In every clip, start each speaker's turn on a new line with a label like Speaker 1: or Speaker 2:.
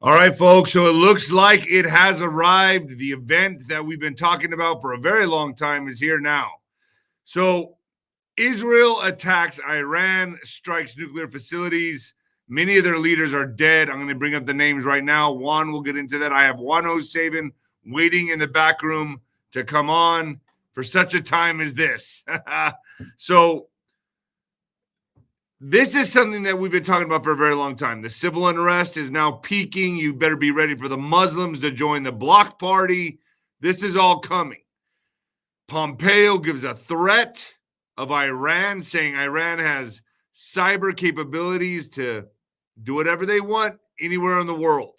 Speaker 1: All right, folks. So it looks like it has arrived. The event that we've been talking about for a very long time is here now. So Israel attacks Iran, strikes nuclear facilities. Many of their leaders are dead. I'm going to bring up the names right now. Juan will get into that. I have 𝗬𝗏 waiting in the back room to come on for such a time as this. So this is something that we've been talking about for a very long time. The civil unrest is now peaking. You better be ready for the Muslims to join the bloc party. This is all coming. Pompeo gives a threat of Iran, saying Iran has cyber capabilities to do whatever they want anywhere in the world.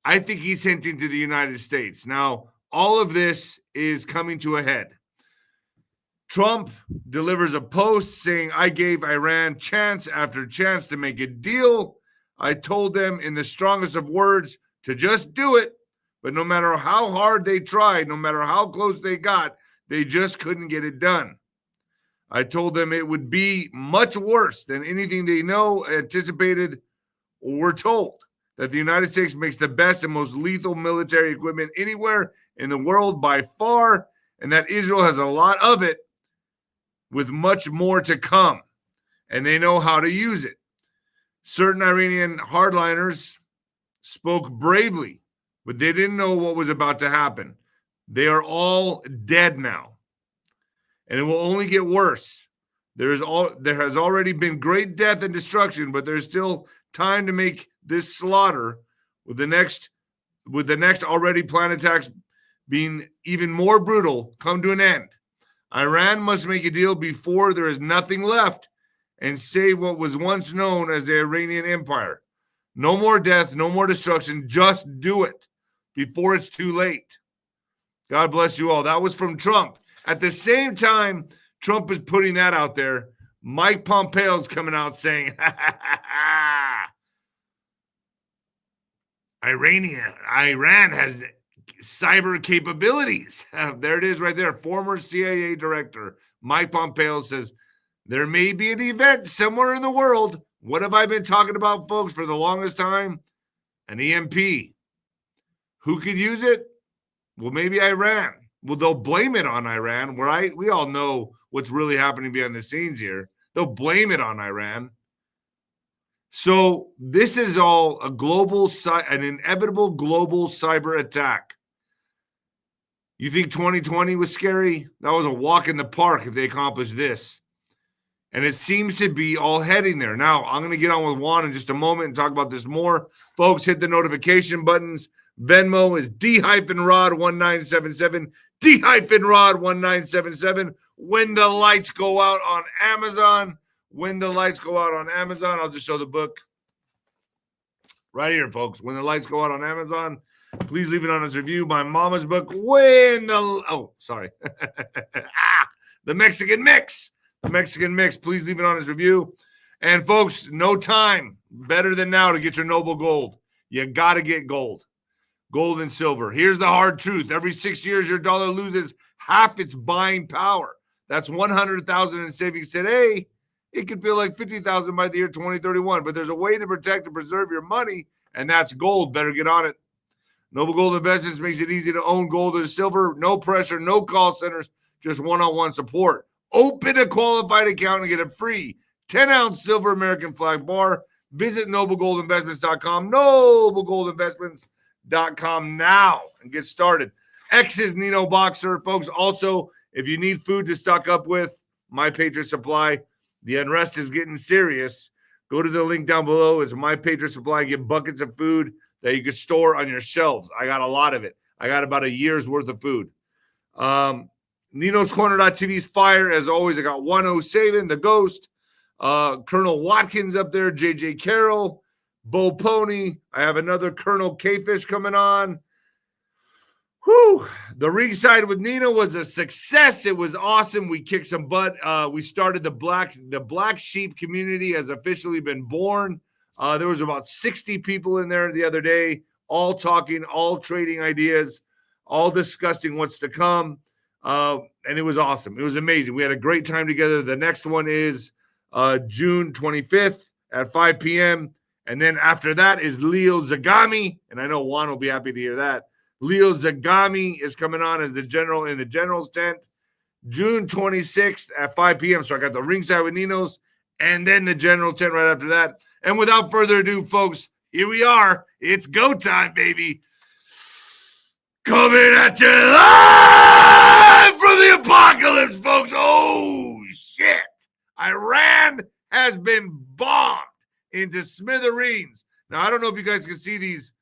Speaker 1: I think he's hinting to the United States. Now, all of this is coming to a head. Trump delivers a post saying, I gave Iran chance after chance to make a deal. I told them in the strongest of words to just do it. But no matter how hard they tried, no matter how close they got, they just couldn't get it done. I told them it would be much worse than anything they anticipated, or were told. That the United States makes the best and most lethal military equipment anywhere in the world by far, and that Israel has a lot of it, with much more to come, and they know how to use it. Certain Iranian hardliners spoke bravely, but they didn't know what was about to happen. They are all dead now, and it will only get worse. There has already been great death and destruction, but there's still time to make this slaughter with the next already planned attacks being even more brutal come to an end. Iran must make a deal before there is nothing left and save what was once known as the Iranian Empire. No more death, no more destruction. Just do it before it's too late. God bless you all. That was from Trump. At the same time, Trump is putting that out there. Mike Pompeo is coming out saying, Iran has cyber capabilities. There it is right there. Former CIA director Mike Pompeo says there may be an event somewhere in the world. What have I been talking about, folks, for the longest time? An EMP. Who could use it? Well, maybe Iran. Well, they'll blame it on Iran, right? We all know what's really happening behind the scenes here. They'll blame it on Iran. So this is all an inevitable global cyber attack. You think 2020 was scary? That was a walk in the park if they accomplished this. And it seems to be all heading there. Now, I'm going to get on with Juan in just a moment and talk about this more. Folks, hit the notification buttons. Venmo is �D-ROD1977, �D-ROD1977. When the lights go out on Amazon. When the lights go out on Amazon, I'll just show the book right here, folks. When the lights go out on Amazon, please leave an honest review. My mama's book, the Mexican Mix. The Mexican Mix. Please leave an honest review. And folks, no time better than now to get your noble gold. You got to get gold. Gold and silver. Here's the hard truth. Every 6 years, your dollar loses half its buying power. That's 100,000 in savings today. It could feel like 50,000 by the year 2031, but there's a way to protect and preserve your money, and that's gold. Better get on it. Noble Gold Investments makes it easy to own gold and silver. No pressure, no call centers, just one-on-one support. Open a qualified account and get a free 10-ounce silver American flag bar. Visit noblegoldinvestments.com, noblegoldinvestments.com now and get started. X is Nino Boxer. Folks, also, if you need food to stock up with, My Patriot Supply. The unrest is getting serious. Go to the link down below. It's My Patriot Supply and get buckets of food that you can store on your shelves. I got a lot of it. I got about a year's worth of food. Nino's Corner.tv's fire. As always, I got 𝗬𝗏, the ghost. Colonel Watkins up there. JJ Carroll. Bo Pony. I have another Colonel K-Fish coming on. Whew. The ringside with Nino was a success. It was awesome. We kicked some butt. We started the black sheep community has officially been born. There was about 60 people in there the other day, all talking, all trading ideas, all discussing what's to come. And it was awesome. It was amazing. We had a great time together. The next one is June 25th at 5 p.m. And then after that is 𝗬𝗂𝗍𝗵𝗂, and I know Juan will be happy to hear that. 𝗬𝗂𝗍𝗵𝗂 is coming on as the general in the general's tent, June 26th at 5 p.m. So I got the ringside with Nino's, and then the general tent right after that. And without further ado, folks, here we are. It's go time, baby. Coming at you live from the apocalypse, folks. Oh, shit. Iran has been bombed into smithereens. Now, I don't know if you guys can see these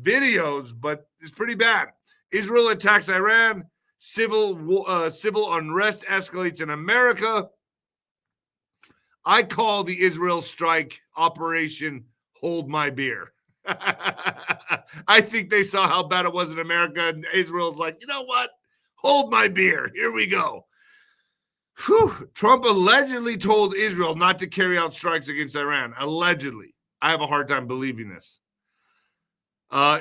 Speaker 1: videos, but it's pretty bad. Israel attacks Iran. Civil unrest escalates in America. I call the Israel strike Operation Hold My Beer. I think they saw how bad it was in America, and Israel's like, you know what? Hold my beer. Here we go. Whew. Trump allegedly told Israel not to carry out strikes against Iran. Allegedly. I have a hard time believing this.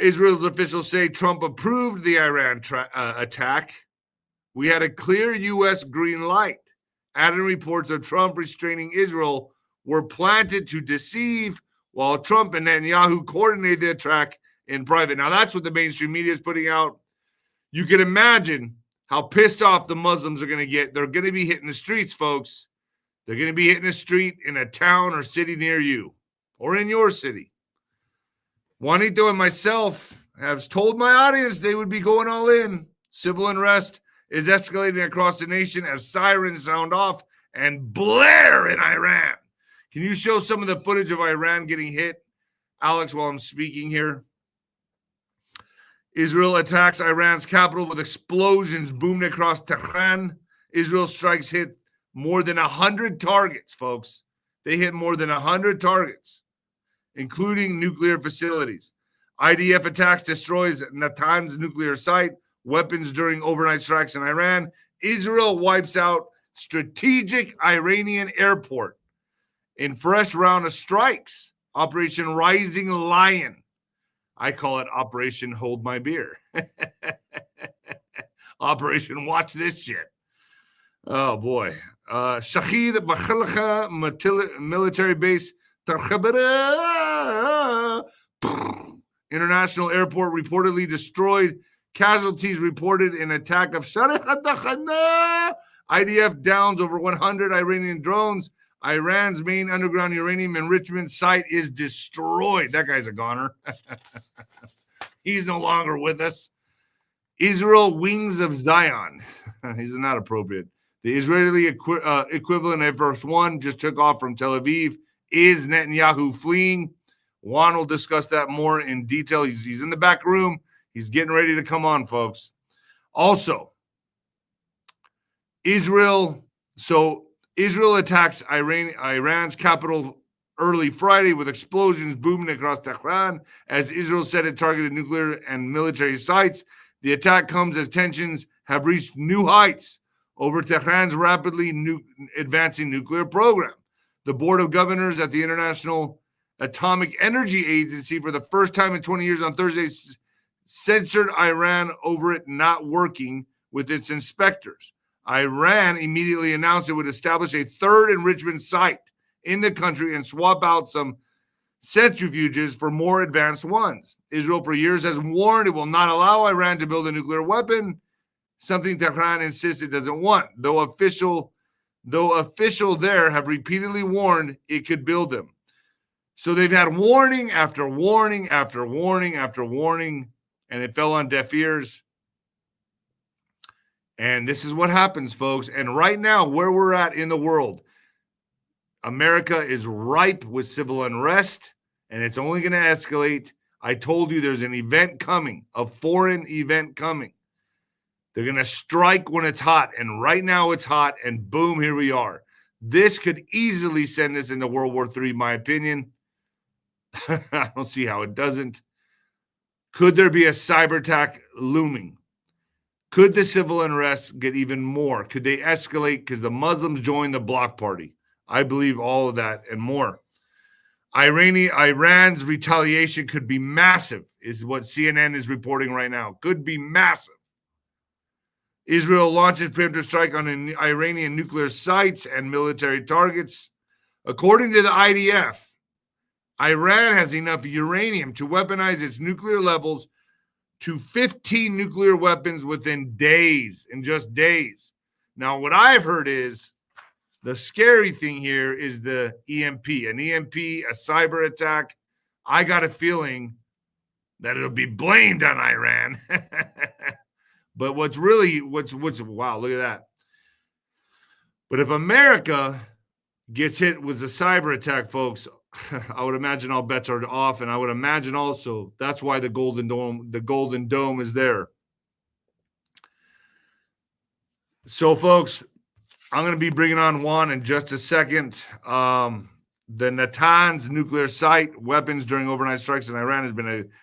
Speaker 1: Israel's officials say Trump approved the Iran attack. We had a clear U.S. green light. Adding reports of Trump restraining Israel were planted to deceive, while Trump and Netanyahu coordinated the attack in private. Now, that's what the mainstream media is putting out. You can imagine how pissed off the Muslims are going to get. They're going to be hitting the streets, folks. They're going to be hitting a street in a town or city near you or in your city. Juanito and myself have told my audience they would be going all in. Civil unrest is escalating across the nation as sirens sound off and blare in Iran. Can you show some of the footage of Iran getting hit, Alex, while I'm speaking here? Israel attacks Iran's capital with explosions booming across Tehran. Israel strikes hit more than 100 targets, folks. They hit more than 100 targets, including nuclear facilities. IDF attacks destroys Natanz nuclear site, weapons during overnight strikes in Iran. Israel wipes out strategic Iranian airport in fresh round of strikes. Operation Rising Lion. I call it Operation Hold My Beer. Operation Watch This Shit. Oh, boy. 𝗪𝗂𝗪𝗃 military base. International airport reportedly destroyed. Casualties reported in attack of IDF downs over 100 Iranian drones. Iran's main underground uranium enrichment site is destroyed. That guy's a goner. He's no longer with us. Israel wings of Zion. He's not appropriate. The Israeli equivalent of Verse 1 just took off from Tel Aviv. Is Netanyahu fleeing? Juan will discuss that more in detail. He's in the back room. He's getting ready to come on, folks. Also, Israel attacks Iran's capital early Friday with explosions booming across Tehran as Israel said it targeted nuclear and military sites. The attack comes as tensions have reached new heights over Tehran's rapidly advancing nuclear program. The Board of Governors at the International Atomic Energy Agency, for the first time in 20 years on Thursday, censored Iran over it not working with its inspectors. Iran immediately announced it would establish a third enrichment site in the country and swap out some centrifuges for more advanced ones. Israel for years has warned it will not allow Iran to build a nuclear weapon, something Tehran insists it doesn't want, though official there have repeatedly warned it could build them. So they've had warning after warning after warning after warning, and it fell on deaf ears. And this is what happens, folks. And right now, where we're at in the world, America is ripe with civil unrest, and it's only going to escalate. I told you there's an event coming, a foreign event coming. They're going to strike when it's hot, and right now it's hot, and boom, here we are. This could easily send us into World War III, in my opinion. I don't see how it doesn't. Could there be a cyber attack looming? Could the civil unrest get even more? Could they escalate because the Muslims joined the bloc party? I believe all of that and more. Iran's retaliation could be massive, is what CNN is reporting right now. Could be massive. Israel launches preemptive strike on Iranian nuclear sites and military targets. According to the IDF, Iran has enough uranium to weaponize its nuclear levels to 15 nuclear weapons within days, in just days. Now, what I've heard is the scary thing here is the EMP. An EMP, a cyber attack. I got a feeling that it'll be blamed on Iran. But what's wow, look at that. But if America gets hit with a cyber attack, folks, I would imagine all bets are off, and I would imagine also that's why the Golden Dome is there. So, folks, I'm going to be bringing on Juan in just a second. The Natanz nuclear site, weapons during overnight strikes in Iran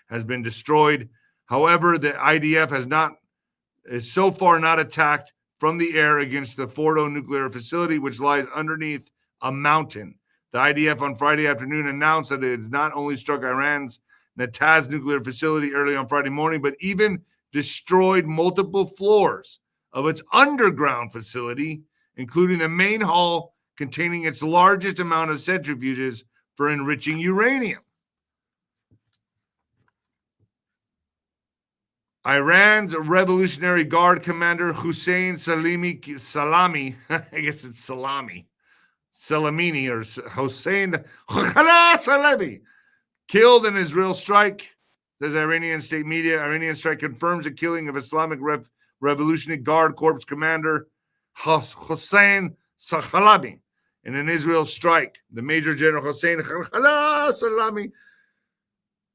Speaker 1: has been destroyed. However, the IDF is so far not attacked from the air against the Fordo nuclear facility, which lies underneath a mountain. The IDF on Friday afternoon announced that it has not only struck Iran's Natanz nuclear facility early on Friday morning, but even destroyed multiple floors of its underground facility, including the main hall containing its largest amount of centrifuges for enriching uranium. Iran's Revolutionary Guard commander 𝗬𝗓𝗓𝗓, I guess it's Salami, Salamini or Hossein Salami, killed in Israel strike, says Iranian state media. Iranian strike confirms the killing of Islamic Revolutionary Guard Corps commander Hossein Salami in an Israel strike. The Major General Hossein Salami,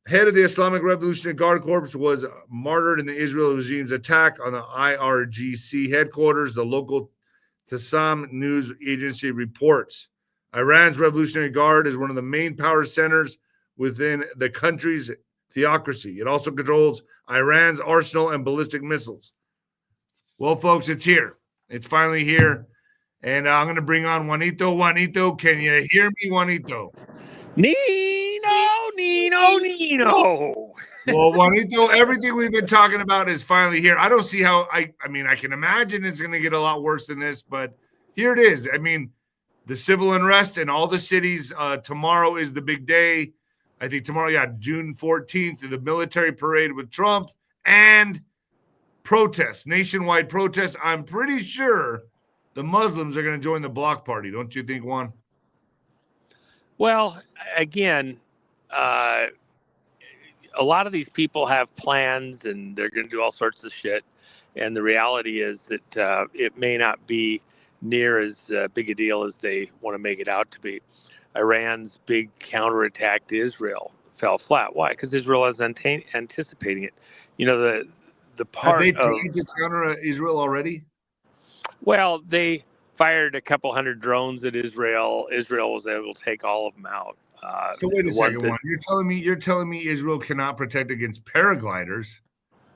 Speaker 1: head of the Islamic Revolutionary Guard Corps, was martyred in the Israel regime's attack on the IRGC headquarters, the local Tasam news agency reports. Iran's Revolutionary Guard is one of the main power centers within the country's theocracy. It also controls Iran's arsenal and ballistic missiles. Well, folks, it's here. It's finally here. And I'm going to bring on Juanito. Juanito, can you hear me, Juanito?
Speaker 2: Nino.
Speaker 1: Well, Juanito, everything we've been talking about is finally here. I don't see how I mean, I can imagine it's going to get a lot worse than this, but here it is. I mean, the civil unrest in all the cities. Tomorrow is the big day. I think tomorrow, June 14th, the military parade with Trump and protests, nationwide protests. I'm pretty sure the Muslims are going to join the block party. Don't you think, Juan?
Speaker 2: Well, again, a lot of these people have plans and they're going to do all sorts of shit. And the reality is that it may not be near as big a deal as they want to make it out to be. Iran's big counterattack to Israel fell flat. Why? Because Israel is anticipating it. You know, the part
Speaker 1: have they tried to counter Israel already?
Speaker 2: Well, they fired a couple hundred drones at Israel. Israel was able to take all of them out.
Speaker 1: So wait a second, Juan. You're telling me Israel cannot protect against paragliders,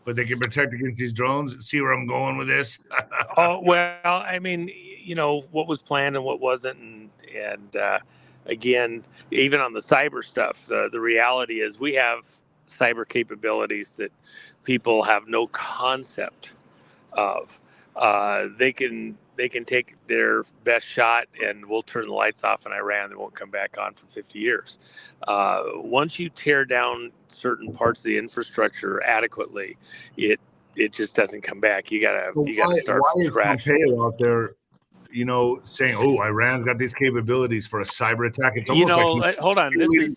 Speaker 1: but they can protect against these drones? See where I'm going with this?
Speaker 2: Oh, well, I mean, you know, what was planned and what wasn't. And again, even on the cyber stuff, the reality is we have cyber capabilities that people have no concept of. They can take their best shot and we'll turn the lights off in Iran. They won't come back on for 50 years. Once you tear down certain parts of the infrastructure adequately, it just doesn't come back. You gotta start from scratch.
Speaker 1: Pompeo out there, you know, saying, "Oh, Iran's got these capabilities for a cyber attack." It's almost like
Speaker 2: hold on. This is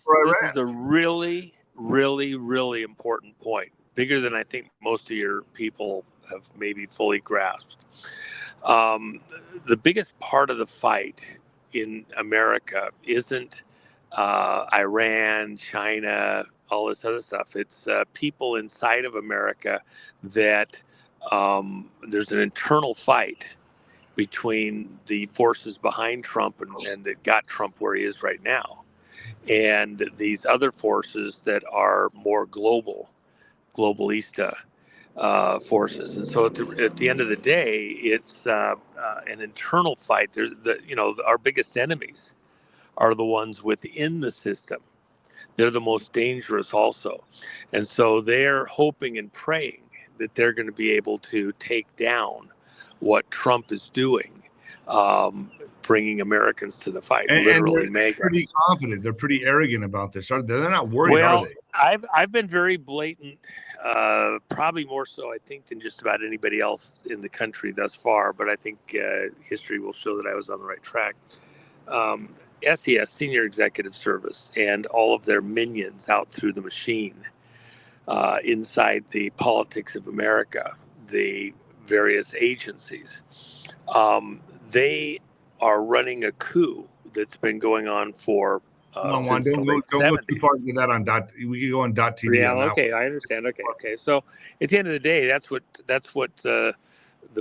Speaker 2: a really, really, really important point. Bigger than I think most of your people have maybe fully grasped. The biggest part of the fight in America isn't Iran, China, all this other stuff. It's people inside of America that there's an internal fight between the forces behind Trump and that got Trump where he is right now, and these other forces that are more globalista forces. And so at the end of the day, it's an internal fight. There's our biggest enemies are the ones within the system. They're the most dangerous also. And so they're hoping and praying that they're going to be able to take down what Trump is doing. bringing Americans to the fight.
Speaker 1: And
Speaker 2: Literally,
Speaker 1: they're
Speaker 2: mega.
Speaker 1: pretty confident. They're pretty arrogant about this. They're not worried,
Speaker 2: Well,
Speaker 1: are they?
Speaker 2: I've been very blatant, probably more so, I think, than just about anybody else in the country thus far. But I think history will show that I was on the right track. SES, Senior Executive Service, and all of their minions out through the machine inside the politics of America, the various agencies, they are running a coup that's been going on for
Speaker 1: Juan,
Speaker 2: since the late 70s.
Speaker 1: Don't go too far into that on dot. We could go on .tv.
Speaker 2: Yeah,
Speaker 1: on that
Speaker 2: okay,
Speaker 1: one.
Speaker 2: I understand. Okay. So at the end of the day, that's what the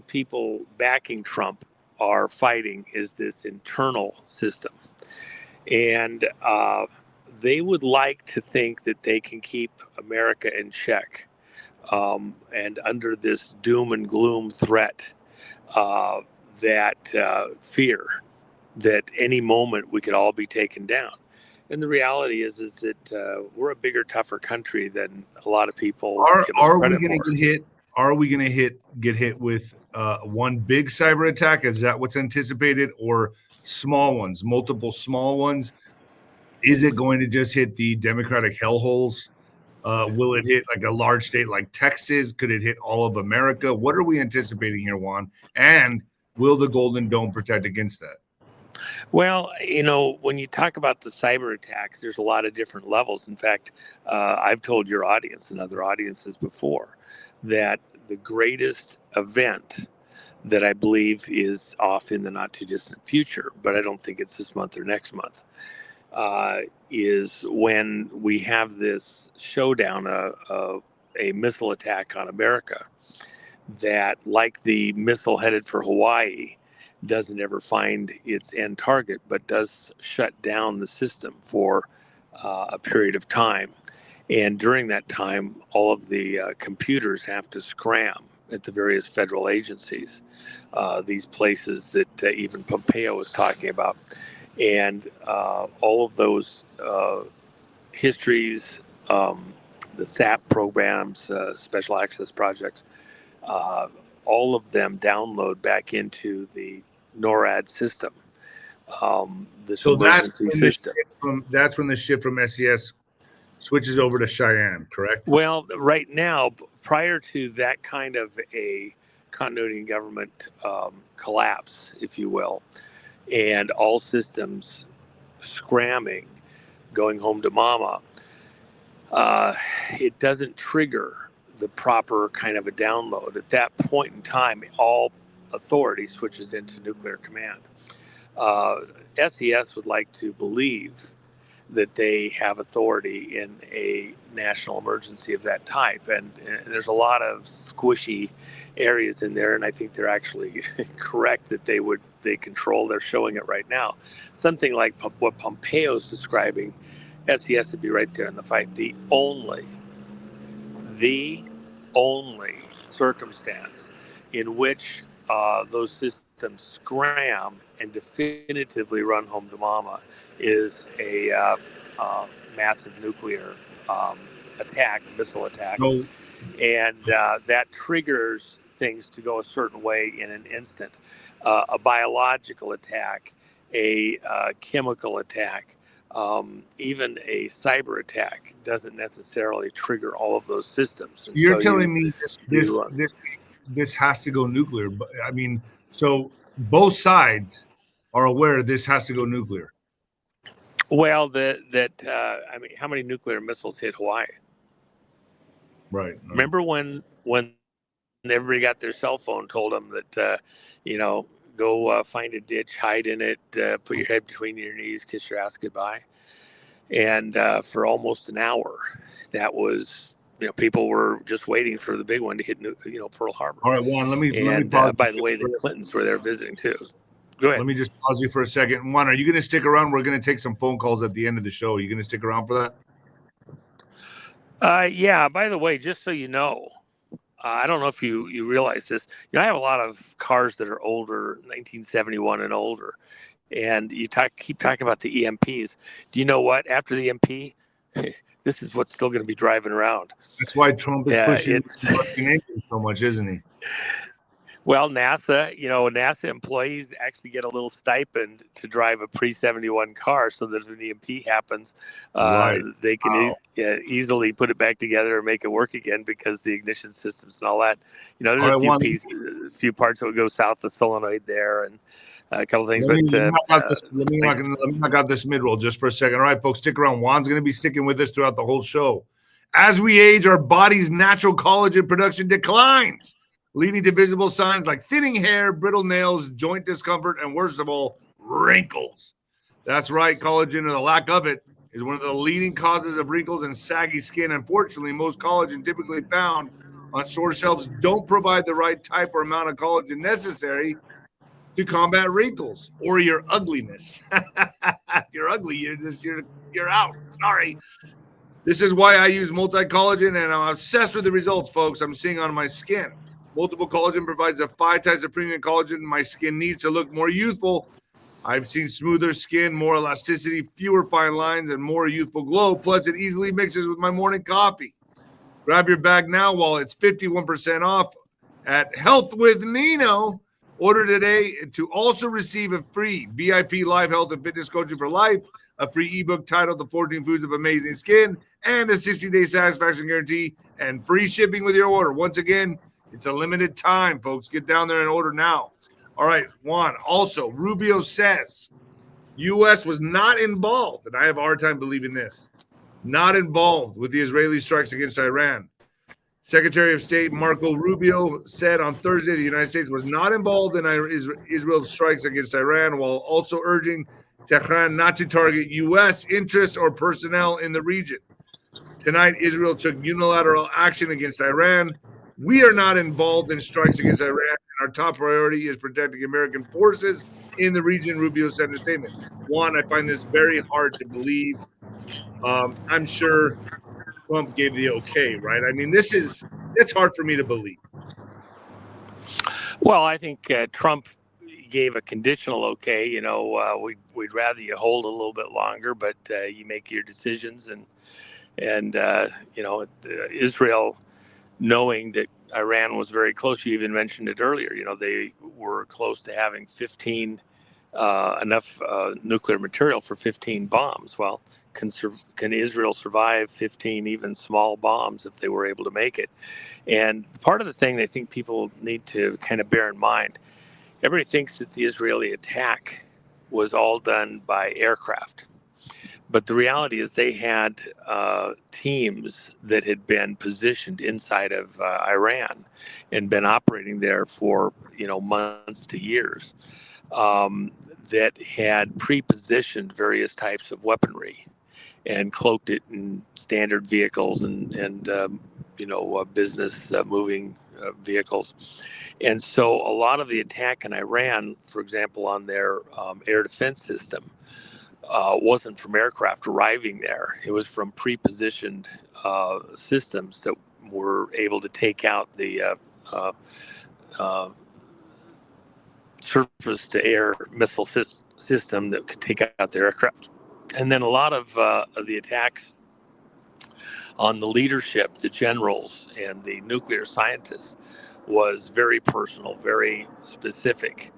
Speaker 2: people backing Trump are fighting, is this internal system, and they would like to think that they can keep America in check, and under this doom and gloom threat, that fear that any moment we could all be taken down. And the reality is that we're a bigger, tougher country than a lot of people give us
Speaker 1: Are we
Speaker 2: credit
Speaker 1: going to
Speaker 2: for.
Speaker 1: get hit? Are we going to get hit with one big cyber attack? Is that what's anticipated, or small ones, multiple small ones? Is it going to just hit the Democratic hellholes? Will it hit like a large state like Texas? Could it hit all of America? What are we anticipating here, Juan? And will the Golden Dome protect against that?
Speaker 2: Well, when you talk about the cyber attacks, there's a lot of different levels. In fact, I've told your audience and other audiences before that the greatest event that I believe is off in the not too distant future, but I don't think it's this month or next month, is when we have this showdown, a missile attack on America that, like the missile headed for Hawaii, doesn't ever find its end target, but does shut down the system for a period of time. And during that time, all of the computers have to scram at the various federal agencies, these places that even Pompeo was talking about. And all of those histories, the SAP programs, special access projects, all of them download back into the NORAD system. This
Speaker 1: So
Speaker 2: emergency system.
Speaker 1: That's when the shift from SES switches over to Cheyenne, correct?
Speaker 2: Well, right now, prior to that kind of a continuity in government collapse, if you will, and all systems scramming, going home to mama, it doesn't trigger the proper kind of a download. At that point in time, all authority switches into nuclear command. SES would like to believe that they have authority in a national emergency of that type. And there's a lot of squishy areas in there, and I think they're actually correct that they control. They're showing it right now. Something like what Pompeo's describing, SES would be right there in the fight. The only circumstance in which those systems scram and definitively run home to mama is a massive nuclear attack, missile attack.
Speaker 1: No.
Speaker 2: And that triggers things to go a certain way in an instant. A biological attack, a chemical attack, even a cyber attack doesn't necessarily trigger all of those systems. And
Speaker 1: you're telling me this has to go nuclear. But I mean, so both sides are aware this has to go nuclear.
Speaker 2: Well, I mean, how many nuclear missiles hit Hawaii?
Speaker 1: Right.
Speaker 2: Remember when everybody got their cell phone, told them that, go find a ditch, hide in it, put your head between your knees, kiss your ass goodbye. And for almost an hour, that was, people were just waiting for the big one to hit, Pearl Harbor.
Speaker 1: All right, Juan, let me
Speaker 2: pause. By the way, the Clintons were there visiting too. Go ahead.
Speaker 1: Let me just pause you for a second. Juan, are you going to stick around? We're going to take some phone calls at the end of the show. Are you going to stick around for
Speaker 2: that? Yeah. By the way, just so you know, I don't know if you realize this. I have a lot of cars that are older, 1971 and older, and you keep talking about the EMPs. Do you know what? After the EMP, this is what's still going to be driving around.
Speaker 1: That's why Trump is pushing so much, isn't he?
Speaker 2: Well, NASA employees actually get a little stipend to drive a pre-71 car, so that when the EMP happens,
Speaker 1: Right.
Speaker 2: they can easily put it back together and make it work again, because the ignition systems and all that. There's a few parts that would go south of solenoid there, and a couple of things.
Speaker 1: Let me knock out this mid-roll just for a second. All right, folks, stick around. Juan's going to be sticking with us throughout the whole show. As we age, our body's natural collagen production declines, leading to visible signs like thinning hair, brittle nails, joint discomfort, and worst of all, wrinkles. That's right, collagen, or the lack of it, is one of the leading causes of wrinkles and saggy skin. Unfortunately, most collagen typically found on store shelves don't provide the right type or amount of collagen necessary to combat wrinkles or your ugliness. If you're ugly, you're out. Sorry. This is why I use multi-collagen, and I'm obsessed with the results, folks, I'm seeing on my skin. Multiple collagen provides the 5 types of premium collagen my skin needs to look more youthful. I've seen smoother skin, more elasticity, fewer fine lines, and more youthful glow. Plus, it easily mixes with my morning coffee. Grab your bag now while it's 51% off at Health with Nino. Order today to also receive a free VIP live health and fitness coaching for life, a free ebook titled The 14 Foods of Amazing Skin, and a 60-day satisfaction guarantee, and free shipping with your order. Once again, it's a limited time, folks. Get down there and order now. All right, Juan. Also, Rubio says U.S. was not involved, and I have a hard time believing this, not involved with the Israeli strikes against Iran. Secretary of State Marco Rubio said on Thursday the United States was not involved in Israel's strikes against Iran, while also urging Tehran not to target U.S. interests or personnel in the region. Tonight, Israel took unilateral action against Iran. We are not involved in strikes against Iran, and our top priority is protecting American forces in the region, Rubio said in a statement. One, I find this very hard to believe. I'm sure Trump gave the okay, right? I mean, it's hard for me to believe.
Speaker 2: Well, I think Trump gave a conditional okay. We'd rather you hold a little bit longer, but you make your decisions, and Israel, knowing that Iran was very close. You even mentioned it earlier. They were close to having 15 enough nuclear material for 15 bombs. Well, can Israel survive 15 even small bombs if they were able to make it? And part of the thing I think people need to kind of bear in mind, everybody thinks that the Israeli attack was all done by aircraft. But the reality is they had teams that had been positioned inside of Iran and been operating there for months to years, that had pre-positioned various types of weaponry and cloaked it in standard vehicles and business moving vehicles. And so a lot of the attack in Iran, for example, on their air defense system, wasn't from aircraft arriving there. It was from pre-positioned systems that were able to take out the surface-to-air missile system that could take out their aircraft. And then a lot of the attacks on the leadership, the generals, and the nuclear scientists was very personal, very specific.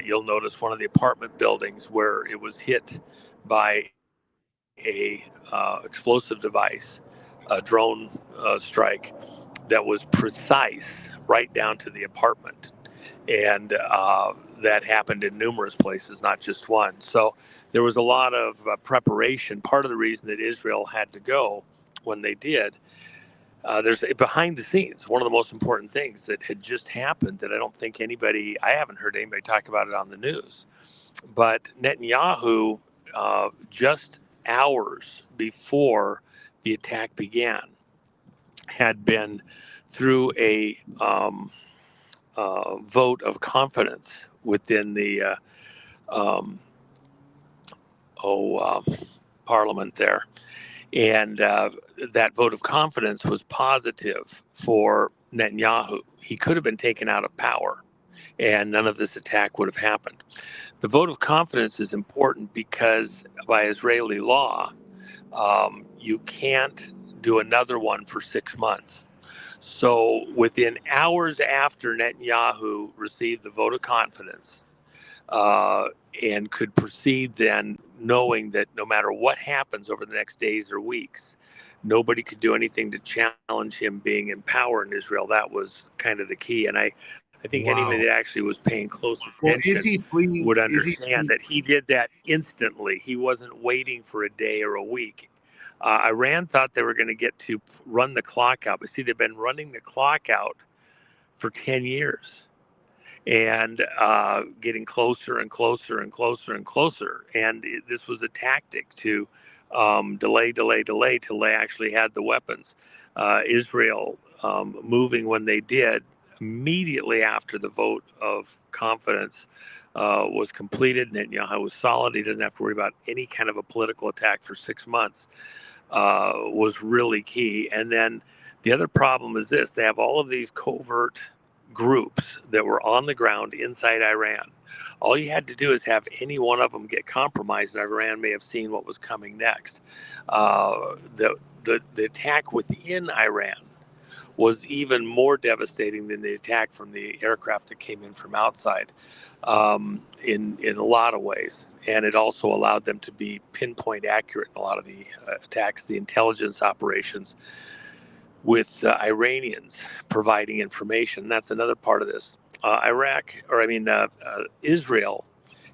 Speaker 2: You'll notice one of the apartment buildings where it was hit by a explosive device, a drone strike that was precise right down to the apartment. And that happened in numerous places, not just one. So there was a lot of preparation. Part of the reason that Israel had to go when they did, there's behind the scenes, one of the most important things that had just happened that I haven't heard anybody talk about it on the news. But Netanyahu, just hours before the attack began, had been through a vote of confidence within the parliament there. And that vote of confidence was positive for Netanyahu. He could have been taken out of power, and none of this attack would have happened. The vote of confidence is important because by Israeli law, you can't do another one for 6 months. So within hours after Netanyahu received the vote of confidence, and could proceed then knowing that no matter what happens over the next days or weeks, nobody could do anything to challenge him being in power in Israel. That was kind of the key. And I think anybody that actually was paying close attention would understand that he did that instantly. He wasn't waiting for a day or a week. Iran thought they were going to get to run the clock out. But see, they've been running the clock out for 10 years. And getting closer and closer and closer and closer. And this was a tactic to delay till they actually had the weapons. Israel moving when they did immediately after the vote of confidence was completed. Netanyahu was solid. He doesn't have to worry about any kind of a political attack for 6 months. Was really key. And then the other problem is this: they have all of these covert groups that were on the ground inside Iran. All you had to do is have any one of them get compromised, and Iran may have seen what was coming next. The attack within Iran was even more devastating than the attack from the aircraft that came in from outside, in a lot of ways. And it also allowed them to be pinpoint accurate in a lot of the attacks, the intelligence operations, with Iranians providing information. That's another part of this. Israel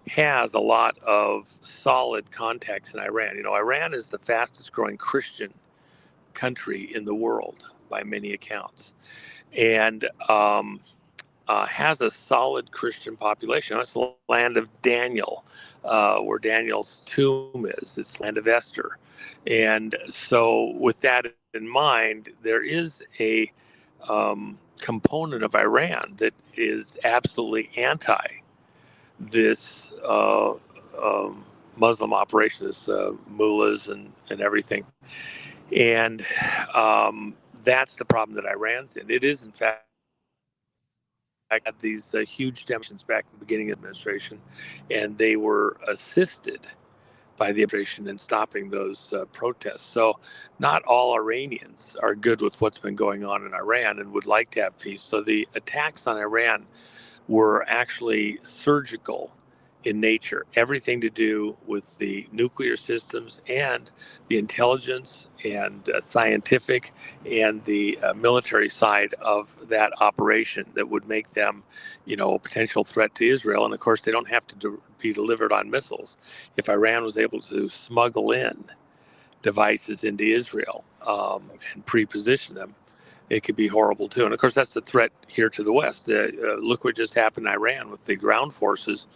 Speaker 2: has a lot of solid contacts in Iran. You know, Iran is the fastest growing Christian country in the world by many accounts, and has a solid Christian population. It's the land of Daniel, where Daniel's tomb is. It's the land of Esther. And so with that in mind, there is a component of Iran that is absolutely anti this Muslim operation, this mullahs and everything. And that's the problem that Iran's in. It is, in fact, had these huge demonstrations back at the beginning of the administration, and they were assisted by the administration in stopping those protests. So not all Iranians are good with what's been going on in Iran and would like to have peace. So the attacks on Iran were actually surgical in nature, everything to do with the nuclear systems and the intelligence and scientific and the military side of that operation that would make them, you know, a potential threat to Israel. And of course, they don't have to be delivered on missiles. If Iran was able to smuggle in devices into Israel and pre-position them, it could be horrible too. And of course, that's the threat here to the West. Look what just happened in Iran with the ground forces.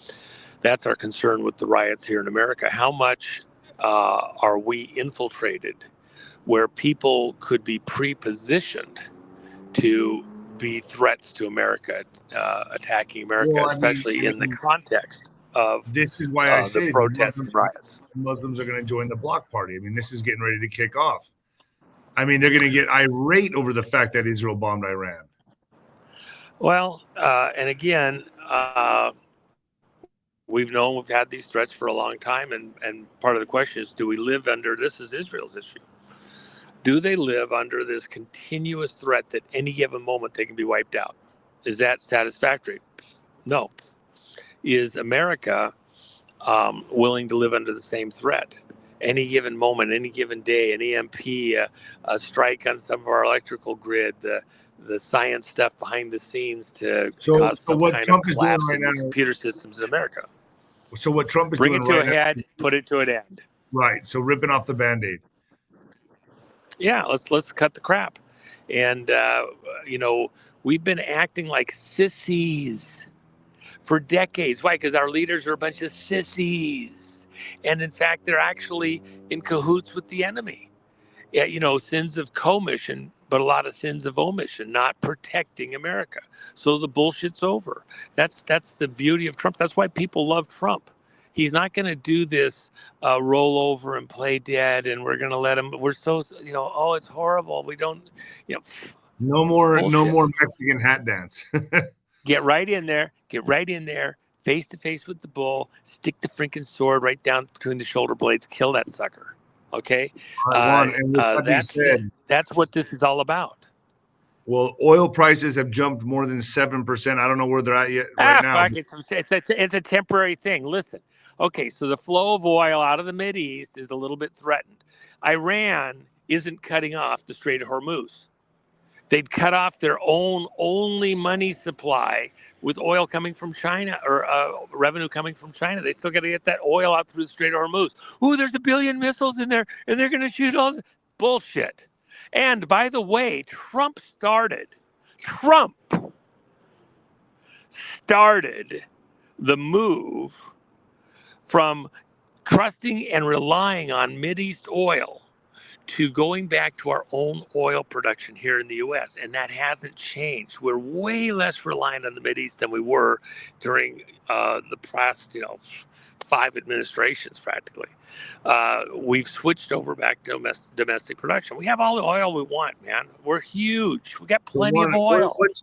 Speaker 2: That's our concern with the riots here in America. How much are we infiltrated where people could be pre-positioned to be threats to America, attacking America, especially in the context of
Speaker 1: this is why I say
Speaker 2: the protests and riots.
Speaker 1: Muslims are going to join the bloc party. I mean, this is getting ready to kick off. I mean, they're going to get irate over the fact that Israel bombed Iran.
Speaker 2: Well, and again, we've had these threats for a long time, and part of the question is, do we live under, this is Israel's issue, do they live under this continuous threat that any given moment they can be wiped out? Is that satisfactory? No. Is America willing to live under the same threat? Any given moment, any given day, an EMP, a strike on some of our electrical grid, the science stuff behind the scenes to cause some kind of collapse in the computer systems in America.
Speaker 1: So what Trump is
Speaker 2: doing
Speaker 1: right now...
Speaker 2: Bring it to a head, put it to an end.
Speaker 1: Right, so ripping off the Band-Aid.
Speaker 2: Yeah, let's cut the crap. And, we've been acting like sissies for decades. Why? Because our leaders are a bunch of sissies. And in fact, they're actually in cahoots with the enemy. Yeah, sins of commission, but a lot of sins of omission, not protecting America. So the bullshit's over. That's the beauty of Trump. That's why people love Trump. He's not going to do this roll over and play dead, and we're going to let him. We're so, oh, it's horrible. We don't,
Speaker 1: No more Mexican hat dance.
Speaker 2: Get right in there. Face to face with the bull. Stick the freaking sword right down between the shoulder blades. Kill that sucker. Okay,
Speaker 1: that's what this is all about. Well, oil prices have jumped more than 7%. I don't know where they're at yet right now.
Speaker 2: It's a temporary thing. Listen, okay, so the flow of oil out of the Mideast is a little bit threatened. Iran isn't cutting off the Strait of Hormuz. They'd cut off their own only money supply with oil coming from China or revenue coming from China. They still got to get that oil out through the Strait of Hormuz. Ooh, there's 1 billion missiles in there, and they're going to shoot all this bullshit. And by the way, Trump started the move from trusting and relying on Mideast oil to going back to our own oil production here in the U.S., and that hasn't changed. We're way less reliant on the Mideast than we were during the past, 5 administrations practically. We've switched over back to domestic production. We have all the oil we want, man. We're huge. We got plenty of oil.
Speaker 1: What's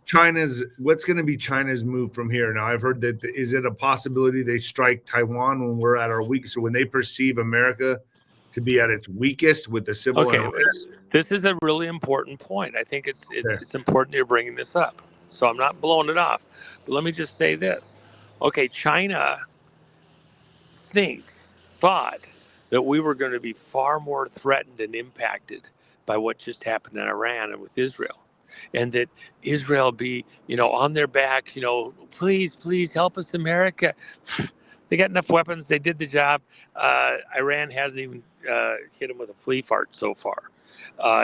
Speaker 1: going to be China's move from here? Now, I've heard that is it a possibility they strike Taiwan when we're at our weakest, or when they perceive America to be at its weakest with the civil unrest?
Speaker 2: This is a really important point. I think it's important you're bringing this up. So I'm not blowing it off. But let me just say this. Okay, China thought that we were going to be far more threatened and impacted by what just happened in Iran and with Israel. And that Israel be, on their backs, please help us, America. They got enough weapons. They did the job. Iran hasn't even hit them with a flea fart so far.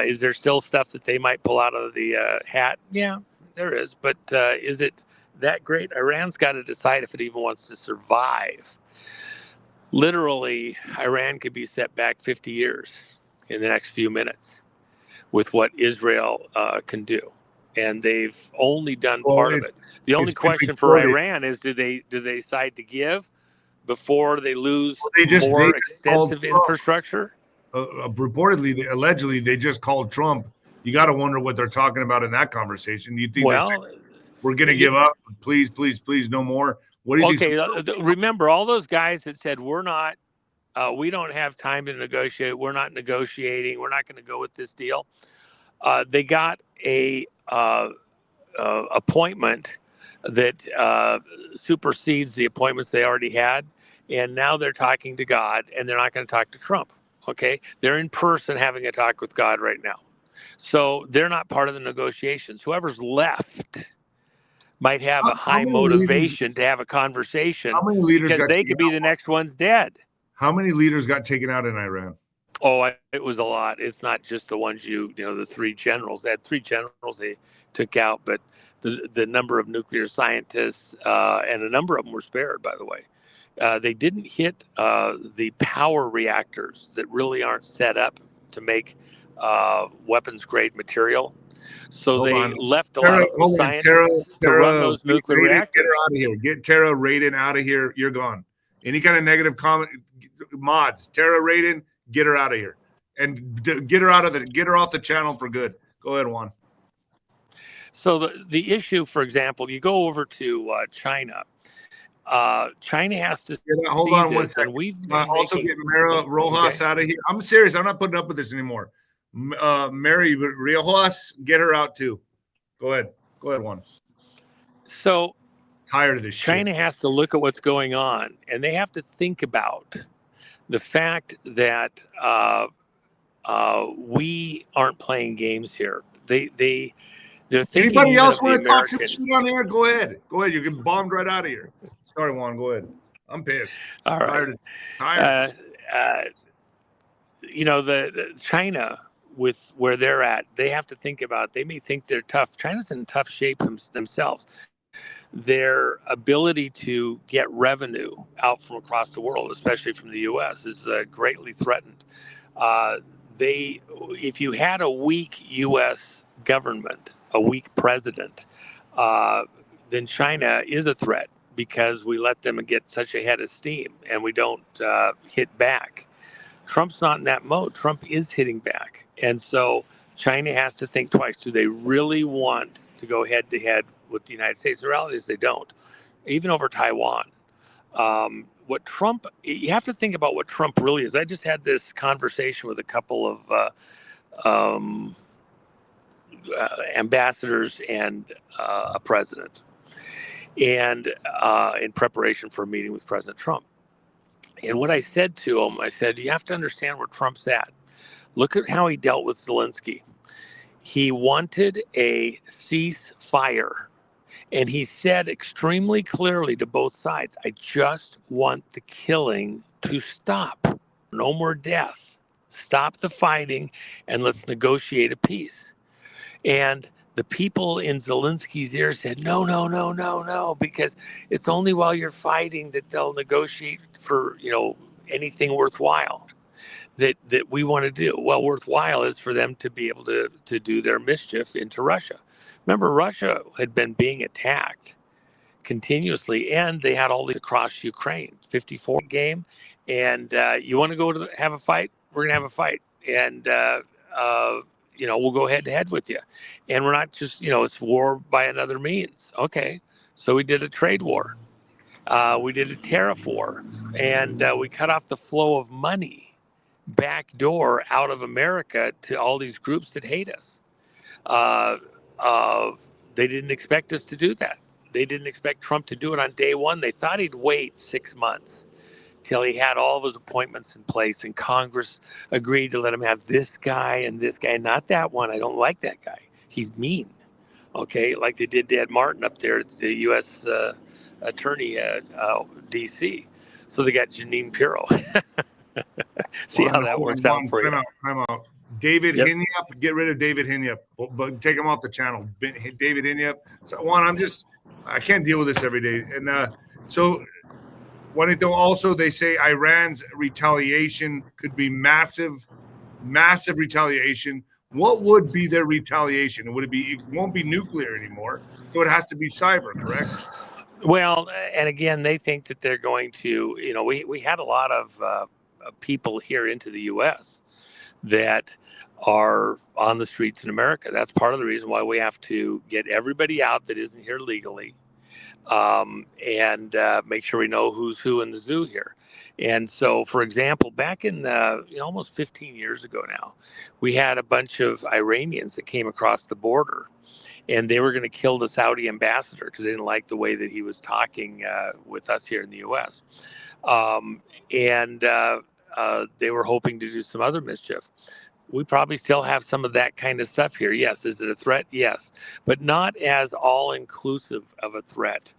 Speaker 2: Is there still stuff that they might pull out of the hat? Yeah, there is. But is it that great? Iran's got to decide if it even wants to survive. Literally, Iran could be set back 50 years in the next few minutes with what Israel can do. And they've only done part of it. The only question for Iran is, do they decide to give before they lose more extensive infrastructure?
Speaker 1: Reportedly, allegedly, they just called Trump. You got to wonder what they're talking about in that conversation. Do you think we're going to give up? Please, no more. What do you think?
Speaker 2: Remember, all those guys that said, we don't have time to negotiate. We're not negotiating. We're not going to go with this deal. They got a appointment that supersedes the appointments they already had. And now they're talking to God, and they're not going to talk to Trump. Okay. They're in person having a talk with God right now. So they're not part of the negotiations. Whoever's left might have a high motivation to have a conversation, because they could be the next ones dead.
Speaker 1: How many leaders got taken out in Iran?
Speaker 2: Oh, it was a lot. It's not just the ones the 3 generals. They had 3 generals they took out, but the number of nuclear scientists, and a number of them were spared, by the way. They didn't hit the power reactors that really aren't set up to make weapons-grade material. So left a lot of scientists to run those nuclear reactors.
Speaker 1: Get her out of here. Get Tara Radin out of here. You're gone. Any kind of negative comment, mods, Tara Radin, get her out of here. And get her off the channel for good. Go ahead, Juan.
Speaker 2: So the issue, for example, you go over to China. China has to
Speaker 1: hold on one second. We've also get Mary Rojas out of here. I'm serious. I'm not putting up with this anymore. Mary Rojas, get her out too. Go ahead, Juan.
Speaker 2: So
Speaker 1: tired of this shit.
Speaker 2: China has to look at what's going on, and they have to think about the fact that we aren't playing games here. They're thinking.
Speaker 1: Anybody else want to talk some shit on here? Go ahead. You get bombed right out of here. Sorry, Juan. Go ahead. I'm pissed.
Speaker 2: All right.
Speaker 1: Tired.
Speaker 2: The China, with where they're at, they have to think about. They may think they're tough. China's in tough shape themselves. Their ability to get revenue out from across the world, especially from the U.S., is greatly threatened. If you had a weak U.S. government, a weak president, then China is a threat, because we let them get such a head of steam and we don't hit back. Trump's not in that mode. Trump is hitting back. And so China has to think twice. Do they really want to go head to head with the United States? The reality is they don't, even over Taiwan. You have to think about what Trump really is. I just had this conversation with a couple of ambassadors and a president, and in preparation for a meeting with President Trump. And what I said to him, I said, you have to understand where Trump's at. Look at how he dealt with Zelensky. He wanted a ceasefire. And he said extremely clearly to both sides, I just want the killing to stop. No more death. Stop the fighting and let's negotiate a peace. And the people in Zelensky's ear said, no, no, no, no, no, because it's only while you're fighting that they'll negotiate for, anything worthwhile that we want to do. Well, worthwhile is for them to be able to do their mischief into Russia. Remember, Russia had been being attacked continuously, and they had all these across Ukraine, 54 game. And you want to go to have a fight? We're going to have a fight. And, we'll go head to head with you. And we're not just, it's war by another means. Okay. So we did a trade war. We did a tariff war. And we cut off the flow of money backdoor out of America to all these groups that hate us. They didn't expect us to do that. They didn't expect Trump to do it on day one. They thought he'd wait 6 months till he had all of his appointments in place and Congress agreed to let him have this guy and not that one. I don't like that guy. He's mean. Okay, like they did Ed Martin up there at the U.S. Attorney at D.C. So they got 𝗬𝗵𝗶𝗃. See how that works out for you.
Speaker 1: Time out. David 𝗬𝗵𝗶𝗃, get rid of David 𝗬𝗵𝗃, but take him off the channel. David 𝗬𝗵𝗃. So Juan, I can't deal with this every day. And so when also they say Iran's retaliation could be massive retaliation. What would be their retaliation? It won't be nuclear anymore. So it has to be cyber, correct?
Speaker 2: Well, and again, they think that they're going to, we had a lot of people here into the U.S. that are on the streets in America. That's part of the reason why we have to get everybody out that isn't here legally, and make sure we know who's who in the zoo here. And so, for example, back in almost 15 years ago now, we had a bunch of Iranians that came across the border, and they were going to kill the Saudi ambassador because they didn't like the way that he was talking with us here in the U.S. They were hoping to do some other mischief. We probably still have some of that kind of stuff here. Yes. Is it a threat? Yes. But not as all-inclusive of a threat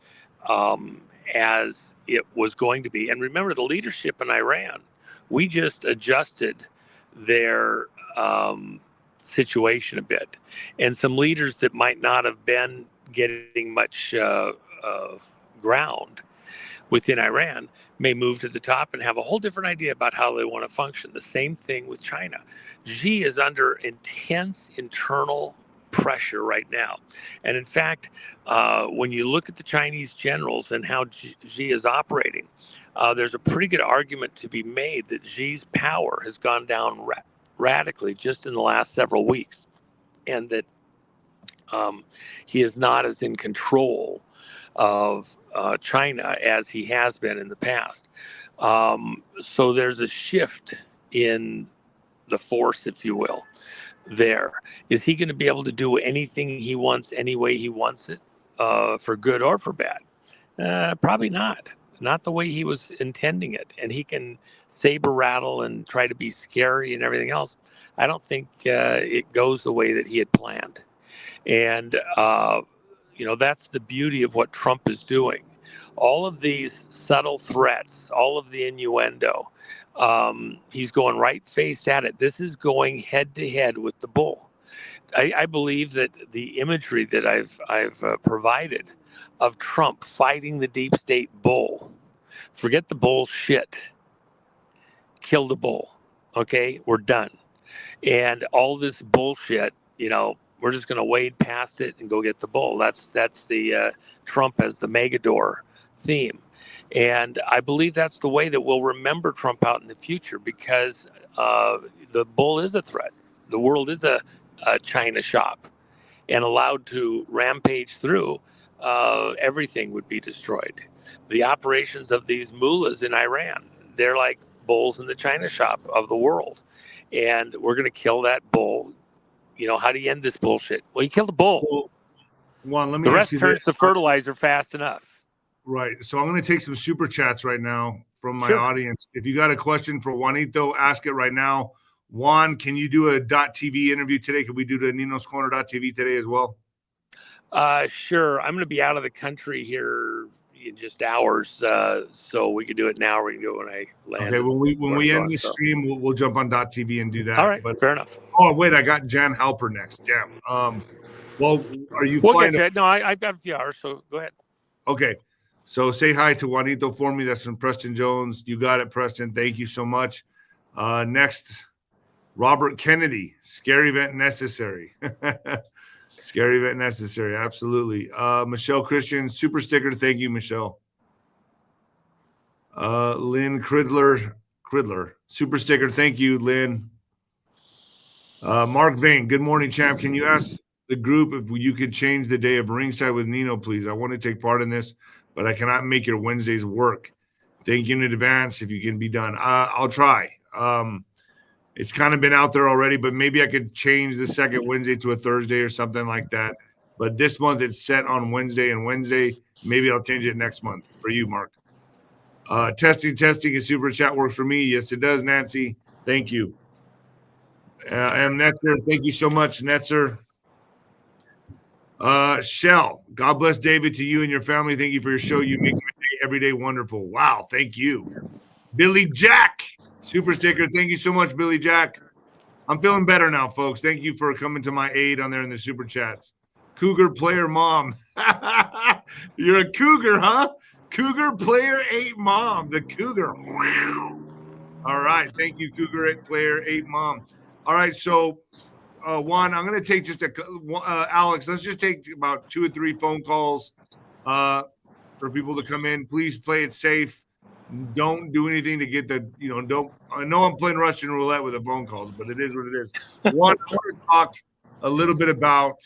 Speaker 2: as it was going to be. And remember, the leadership in Iran, we just adjusted their situation a bit. And some leaders that might not have been getting much ground within Iran may move to the top and have a whole different idea about how they want to function. The same thing with China. Xi is under intense internal pressure right now. And in fact, when you look at the Chinese generals and how Xi is operating, there's a pretty good argument to be made that Xi's power has gone down radically just in the last several weeks, and that he is not as in control of China as he has been in the past. So there's a shift in the force, if you will, there. Is he going to be able to do anything he wants any way he wants it, for good or for bad? Probably not. Not the way he was intending it. And he can saber rattle and try to be scary and everything else. I don't think it goes the way that he had planned. And that's the beauty of what Trump is doing. All of these subtle threats, all of the innuendo, he's going right face at it. This is going head to head with the bull. I believe that the imagery that I've provided of Trump fighting the deep state bull, forget the bullshit, kill the bull. Okay, we're done. And all this bullshit, we're just going to wade past it and go get the bull. That's the Trump as the Megador theme. And I believe that's the way that we'll remember Trump out in the future, because the bull is a threat. The world is a China shop, and allowed to rampage through, everything would be destroyed. The operations of these mullahs in Iran, they're like bulls in the China shop of the world. And we're going to kill that bull, how do you end this bullshit? Well, you kill the bull.
Speaker 1: Well, Juan, let me
Speaker 2: the
Speaker 1: ask
Speaker 2: rest
Speaker 1: you
Speaker 2: turns
Speaker 1: this.
Speaker 2: to fertilizer fast enough.
Speaker 1: Right. So I'm going to take some super chats right now from my
Speaker 2: Sure.
Speaker 1: audience. If you got a question for Juanito, ask it right now. Juan, can you do a .tv interview today? Can we do the Nino's Corner .tv today as well?
Speaker 2: Sure. I'm going to be out of the country here in just hours, so we can do it now, or we can do it when I land.
Speaker 1: Okay, when we end this stream, we'll jump on .tv and do that.
Speaker 2: All right,
Speaker 1: but
Speaker 2: fair enough.
Speaker 1: Oh wait, I got Jan Halper next. Damn. Well, are you flying?
Speaker 2: No, I've got a few hours, so go ahead.
Speaker 1: Okay, so say hi to Juanito for me. That's from Preston Jones. You got it, Preston. Thank you so much. Next, Robert Kennedy. Scary event necessary. Scary event necessary. Absolutely. Michelle Christian, super sticker. Thank you, Michelle. Lynn Cridler, super sticker. Thank you, Lynn. Mark Vane, good morning, champ. Can you ask the group if you could change the day of ringside with Nino, please? I want to take part in this, but I cannot make your Wednesdays work. Thank you in advance if you can be done. I'll try. It's kind of been out there already, but maybe I could change the second Wednesday to a Thursday or something like that. But this month it's set on Wednesday and Wednesday. Maybe I'll change it next month for you, Mark. Testing, a super chat works for me. Yes, it does, Nancy. Thank you. M. Netzer, thank you so much, Netzer. Shell, God bless David to you and your family. Thank you for your show. You make my day every day wonderful. Wow, thank you. Billy Jack, super sticker. Thank you so much, Billy Jack. I'm feeling better now, folks. Thank you for coming to my aid on there in the super chats. Cougar player mom. You're a cougar, huh? Cougar player 8 mom. The cougar. All right. Thank you, Cougar player 8 mom. All right, so Juan, I'm going to take just Alex, let's just take about 2 or 3 phone calls for people to come in. Please play it safe. Don't do anything to get the, I know I'm playing Russian roulette with the phone calls, but it is what it is. One, I want to talk a little bit about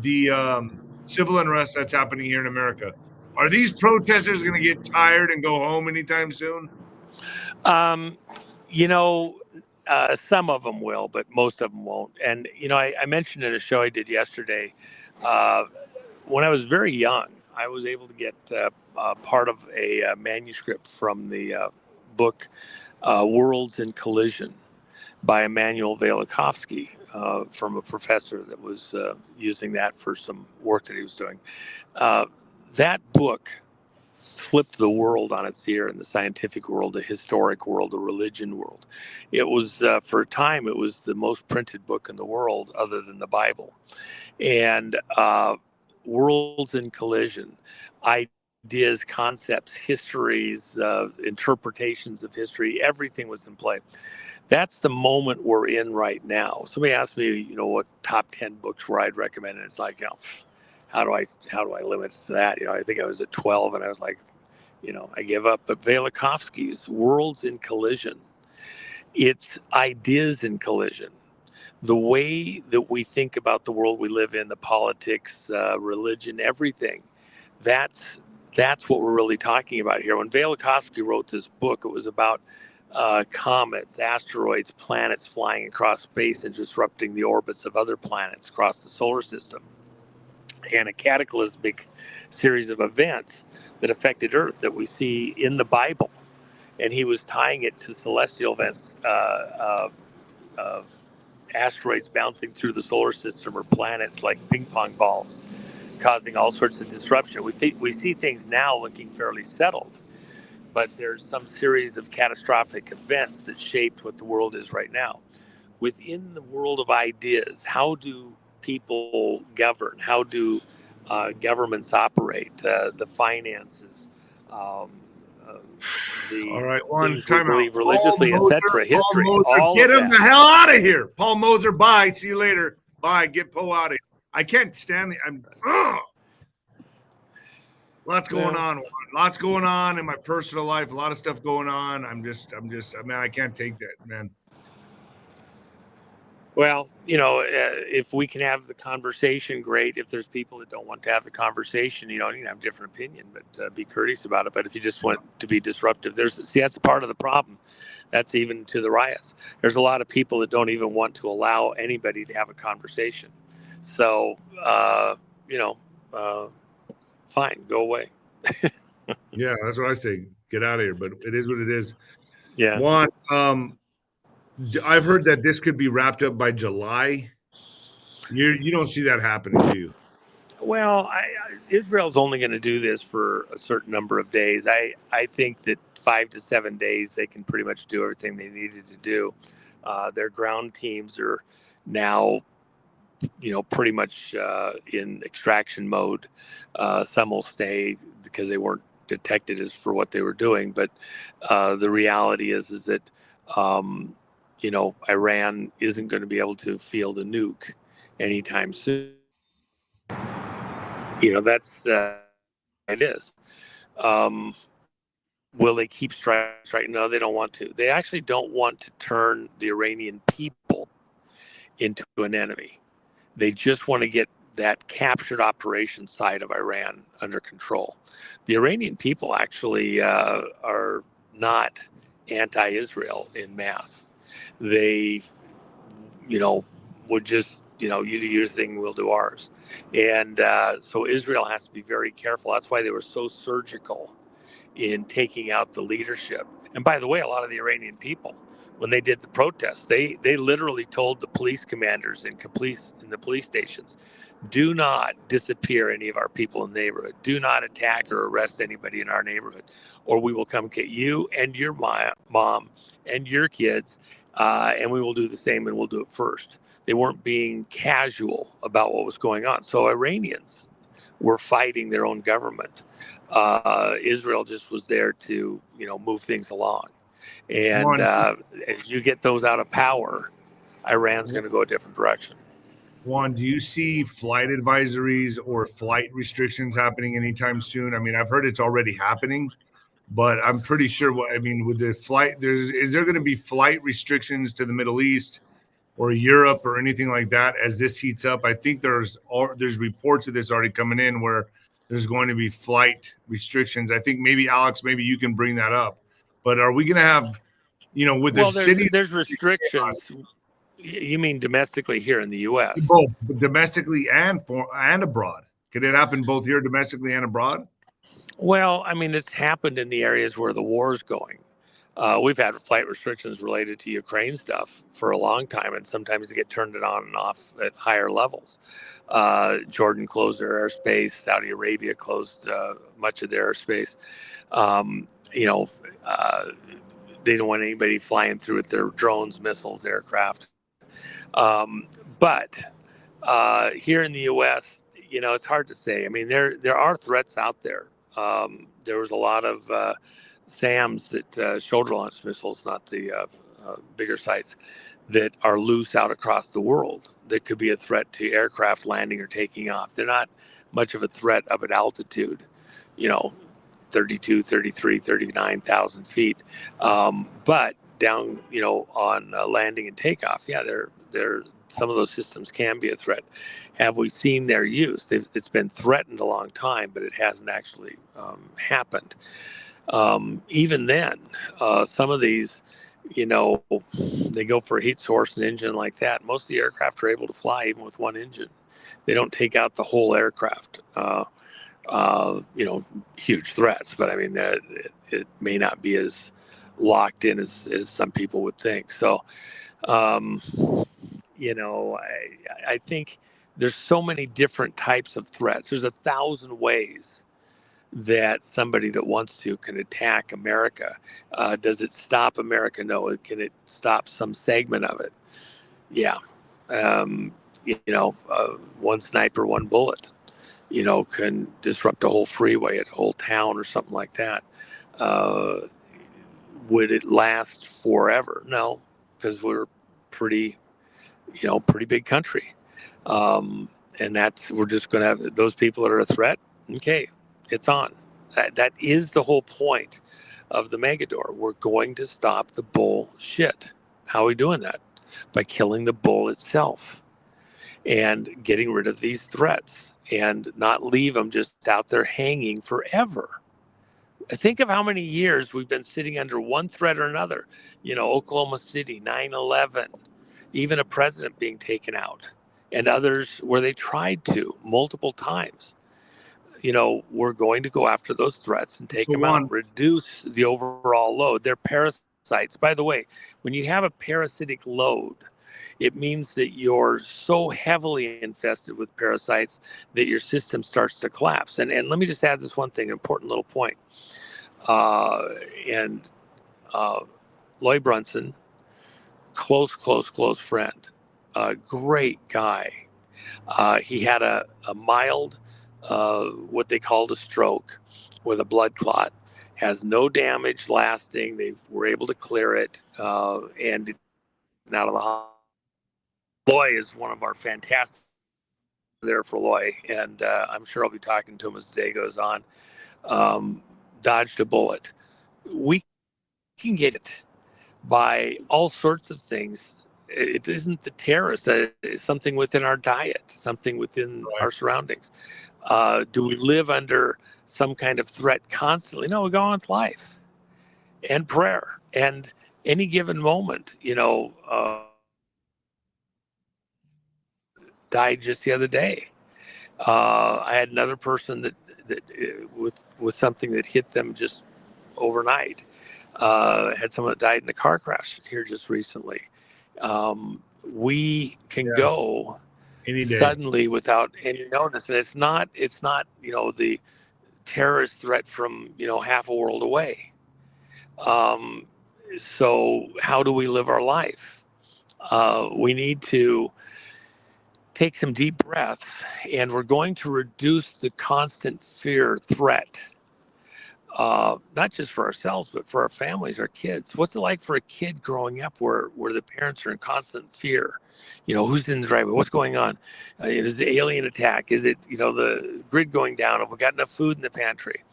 Speaker 1: the civil unrest that's happening here in America. Are these protesters going to get tired and go home anytime soon?
Speaker 2: Some of them will, but most of them won't. And, I mentioned in a show I did yesterday, when I was very young, I was able to get part of a manuscript from the book Worlds in Collision by 𝗵𝗲𝗶𝗹 from a professor that was using that for some work that he was doing. That book flipped the world on its ear, in the scientific world, the historic world, the religion world. It was, for a time, it was the most printed book in the world other than the Bible. And Worlds in Collision, ideas, concepts, histories, interpretations of history, everything was in play. That's the moment we're in right now. Somebody asked me, what top 10 books where I'd recommend, and it's like, how do I limit it to that? I think I was at 12 and I was like, I give up. But 𝗵𝗲𝗶𝗋𝗆𝗄ski's Worlds in Collision, it's ideas in collision. The way that we think about the world we live in, the politics, religion, everything, that's what we're really talking about here. When 𝗵𝗲𝗆𝗄ski wrote this book, it was about comets, asteroids, planets flying across space and disrupting the orbits of other planets across the solar system, and a cataclysmic series of events that affected Earth that we see in the Bible. And he was tying it to celestial events of asteroids bouncing through the solar system, or planets like ping pong balls, causing all sorts of disruption. We see things now looking fairly settled, but there's some series of catastrophic events that shaped what the world is right now. Within the world of ideas, how do people govern? How do governments operate? The finances, the
Speaker 1: all right, Juan,
Speaker 2: things we believe
Speaker 1: out.
Speaker 2: religiously, etc. History. All
Speaker 1: get
Speaker 2: of
Speaker 1: him
Speaker 2: that.
Speaker 1: the hell out of here. Paul Moser, bye. See you later. Bye. Get Poe out of here. I can't stand it. Lots going on. Lots going on in my personal life. A lot of stuff going on. I'm just, man, I can't take that, man.
Speaker 2: Well, if we can have the conversation, great. If there's people that don't want to have the conversation, you can have a different opinion, but be courteous about it. But if you just want to be disruptive, that's part of the problem. That's even to the riots. There's a lot of people that don't even want to allow anybody to have a conversation. So, fine, go away.
Speaker 1: Yeah, that's what I say. Get out of here. But it is what it is.
Speaker 2: Yeah.
Speaker 1: Juan, I've heard that this could be wrapped up by July. You don't see that happening, do you?
Speaker 2: Well, Israel's only going to do this for a certain number of days. I think that 5 to 7 days they can pretty much do everything they needed to do. Their ground teams are now, pretty much in extraction mode. Some will stay because they weren't detected as for what they were doing. But the reality is that, Iran isn't going to be able to field a nuke anytime soon. That's it is. Will they keep striking? No, they don't want to. They actually don't want to turn the Iranian people into an enemy. They just want to get that captured operation side of Iran under control. The Iranian people actually are not anti-Israel in mass. They, would just, you do your thing, we'll do ours. And so Israel has to be very careful. That's why they were so surgical in taking out the leadership. And by the way, a lot of the Iranian people, when they did the protests, they literally told the police commanders in the police stations, do not disappear any of our people in the neighborhood. Do not attack or arrest anybody in our neighborhood, or we will come get you and your mom and your kids, and we will do the same, and we'll do it first. They weren't being casual about what was going on. So Iranians were fighting their own government. Israel just was there to, move things along. And as you get those out of power, Iran's going to go a different direction.
Speaker 1: Juan, do you see flight advisories or flight restrictions happening anytime soon? I mean, I've heard it's already happening, but I'm pretty sure with the flight, is there going to be flight restrictions to the Middle East or Europe or anything like that as this heats up? I think there's reports of this already coming in where there's going to be flight restrictions. I think maybe Alex, maybe you can bring that up. But are we going to have,
Speaker 2: there's restrictions. You mean domestically here in the U.S.?
Speaker 1: Both domestically and abroad. Could it happen both here domestically and abroad?
Speaker 2: Well, I mean, it's happened in the areas where the war is going. We've had flight restrictions related to Ukraine stuff for a long time, and sometimes they get turned on and off at higher levels. Jordan closed their airspace. Saudi Arabia closed much of their airspace. They don't want anybody flying through with their drones, missiles, aircraft. But here in the U.S., it's hard to say. I mean, there are threats out there. There was a lot of SAMs, that shoulder-launched missiles, not the bigger sites, that are loose out across the world that could be a threat to aircraft landing or taking off. They're not much of a threat up at altitude, 32, 33, 39,000 feet. But down, on landing and takeoff, yeah, some of those systems can be a threat. Have we seen their use? It's been threatened a long time, but it hasn't actually happened. Even then, some of these, they go for a heat source and engine like that. Most of the aircraft are able to fly even with one engine. They don't take out the whole aircraft. Huge threats, but I mean, it may not be as locked in as some people would think. So, I think there's so many different types of threats. There's 1,000 ways that somebody that wants to can attack America. Does it stop America? No. Can it stop some segment of it? Yeah. One sniper, one bullet, can disrupt a whole freeway, a whole town or something like that. Would it last forever? No, because we're pretty big country. And we're just going to have those people that are a threat. Okay, it's on. That is the whole point of the Megador. We're going to stop the bullshit. How are we doing that? by killing the bull itself and getting rid of these threats and not leave them just out there hanging forever. Think of how many years we've been sitting under one threat or another. Oklahoma City, 9/11, even a president being taken out, and others where they tried to multiple times. We're going to go after those threats and take them out, reduce the overall load. They're parasites. By the way, when you have a parasitic load, it means that you're so heavily infested with parasites that your system starts to collapse. And let me just add this one thing, important little point. Louis Brunson, close friend, great guy. He had a mild, what they called a stroke with a blood clot, has no damage lasting. They were able to clear it and out of the hospital. Loy is one of our fantastic there for Loy, and I'm sure I'll be talking to him as the day goes on. Dodged a bullet. We can get it by all sorts of things. It isn't the terrorists. It's something within our diet, something within our surroundings. Do we live under some kind of threat constantly? No, we go on with life and prayer. And any given moment, died just the other day. I had another person that with something that hit them just overnight. Had someone that died in a car crash here just recently. We can go suddenly without any notice, and it's not the terrorist threat from half a world away. So how do we live our life? We need to take some deep breaths, and we're going to reduce the constant fear threat, not just for ourselves, but for our families, our kids. What's it like for a kid growing up where the parents are in constant fear? Who's in the driveway? What's going on? Is it the alien attack? Is it, the grid going down? Have we got enough food in the pantry?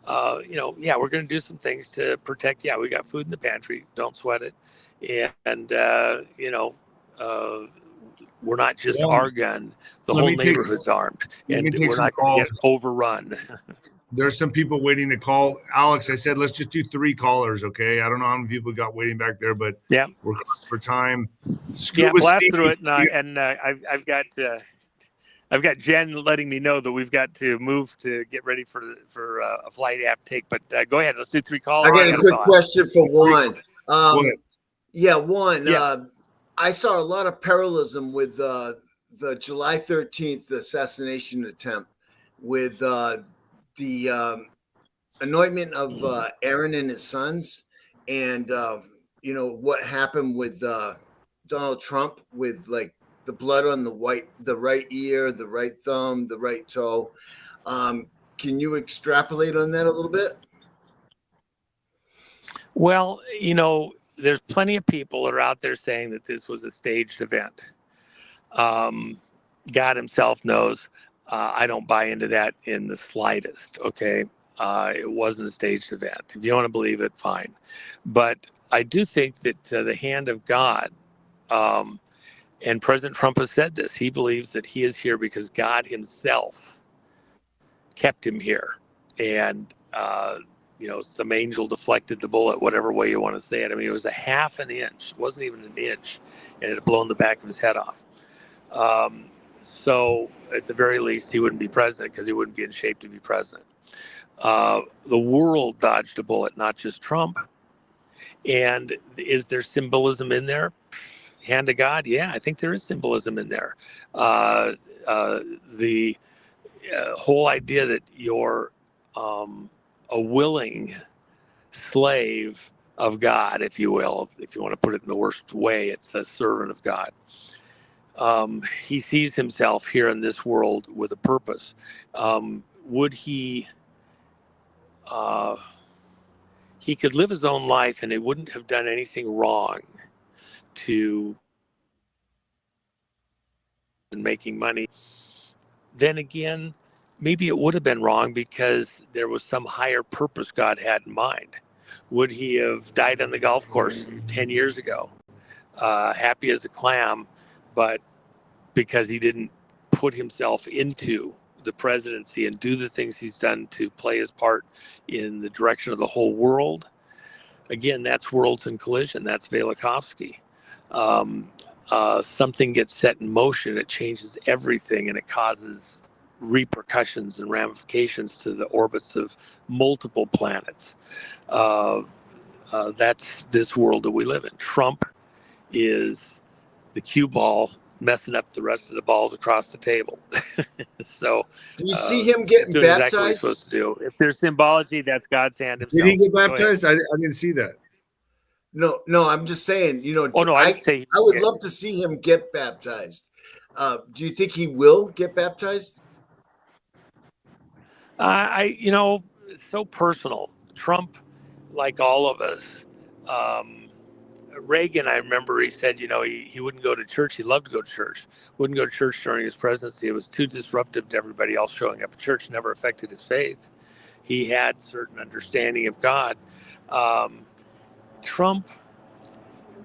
Speaker 2: We're going to do some things to protect. Yeah, we got food in the pantry. Don't sweat it. And we're not just our gun. The whole neighborhood's armed, and we're not going to get overrun.
Speaker 1: There's some people waiting to call. Alex, I said, let's just do 3 callers, okay? I don't know how many people got waiting back there, but we're going for time.
Speaker 2: Blast through it, and I've got Jen letting me know that we've got to move to get ready for a flight app take. But go ahead, let's do 3 callers.
Speaker 3: I got a quick question for Juan. Juan. I saw a lot of parallelism with the July 13th assassination attempt with the anointment of Aaron and his sons, and what happened with Donald Trump with like the blood on the right ear, the right thumb, the right toe. Can you extrapolate on that a little bit?
Speaker 2: Well, there's plenty of people that are out there saying that this was a staged event. God himself knows I don't buy into that in the slightest, okay? It wasn't a staged event. If you want to believe it, fine. But I do think that the hand of God, and President Trump has said this, he believes that he is here because God himself kept him here. And, some angel deflected the bullet, whatever way you want to say it. I mean, it was a half an inch. It wasn't even an inch, and it had blown the back of his head off. So at the very least, he wouldn't be president because he wouldn't be in shape to be president. The world dodged a bullet, not just Trump. And is there symbolism in there? Hand of God? Yeah, I think there is symbolism in there. The whole idea that you're a willing slave of God, if you will, if you want to put it in the worst way, it's a servant of God. He sees himself here in this world with a purpose. Would he could live his own life and he wouldn't have done anything wrong to making money. Then again, maybe it would have been wrong because there was some higher purpose God had in mind. Would he have died on the golf course 10 years ago? happy as a clam, but because he didn't put himself into the presidency and do the things he's done to play his part in the direction of the whole world. Again, that's worlds in collision. That's 𝗬𝗂𝗂𝗂𝗏. Something gets set in motion, it changes everything, and it causes repercussions and ramifications to the orbits of multiple planets. That's this world that we live in. Trump is the cue ball messing up the rest of the balls across the table. So
Speaker 3: do you see him getting
Speaker 2: doing
Speaker 3: baptized?
Speaker 2: exactly what he's supposed to do. If there's symbology, that's God's hand himself.
Speaker 1: Did he get baptized? I didn't see that.
Speaker 3: No, I'm just saying,
Speaker 2: Oh, no,
Speaker 3: I would love to see him get baptized. Do you think he will get baptized?
Speaker 2: It's so personal. Trump, like all of us, Reagan, I remember he said, he wouldn't go to church. He loved to go to church. Wouldn't go to church during his presidency. It was too disruptive to everybody else showing up at church. Never affected his faith. He had certain understanding of God. Trump,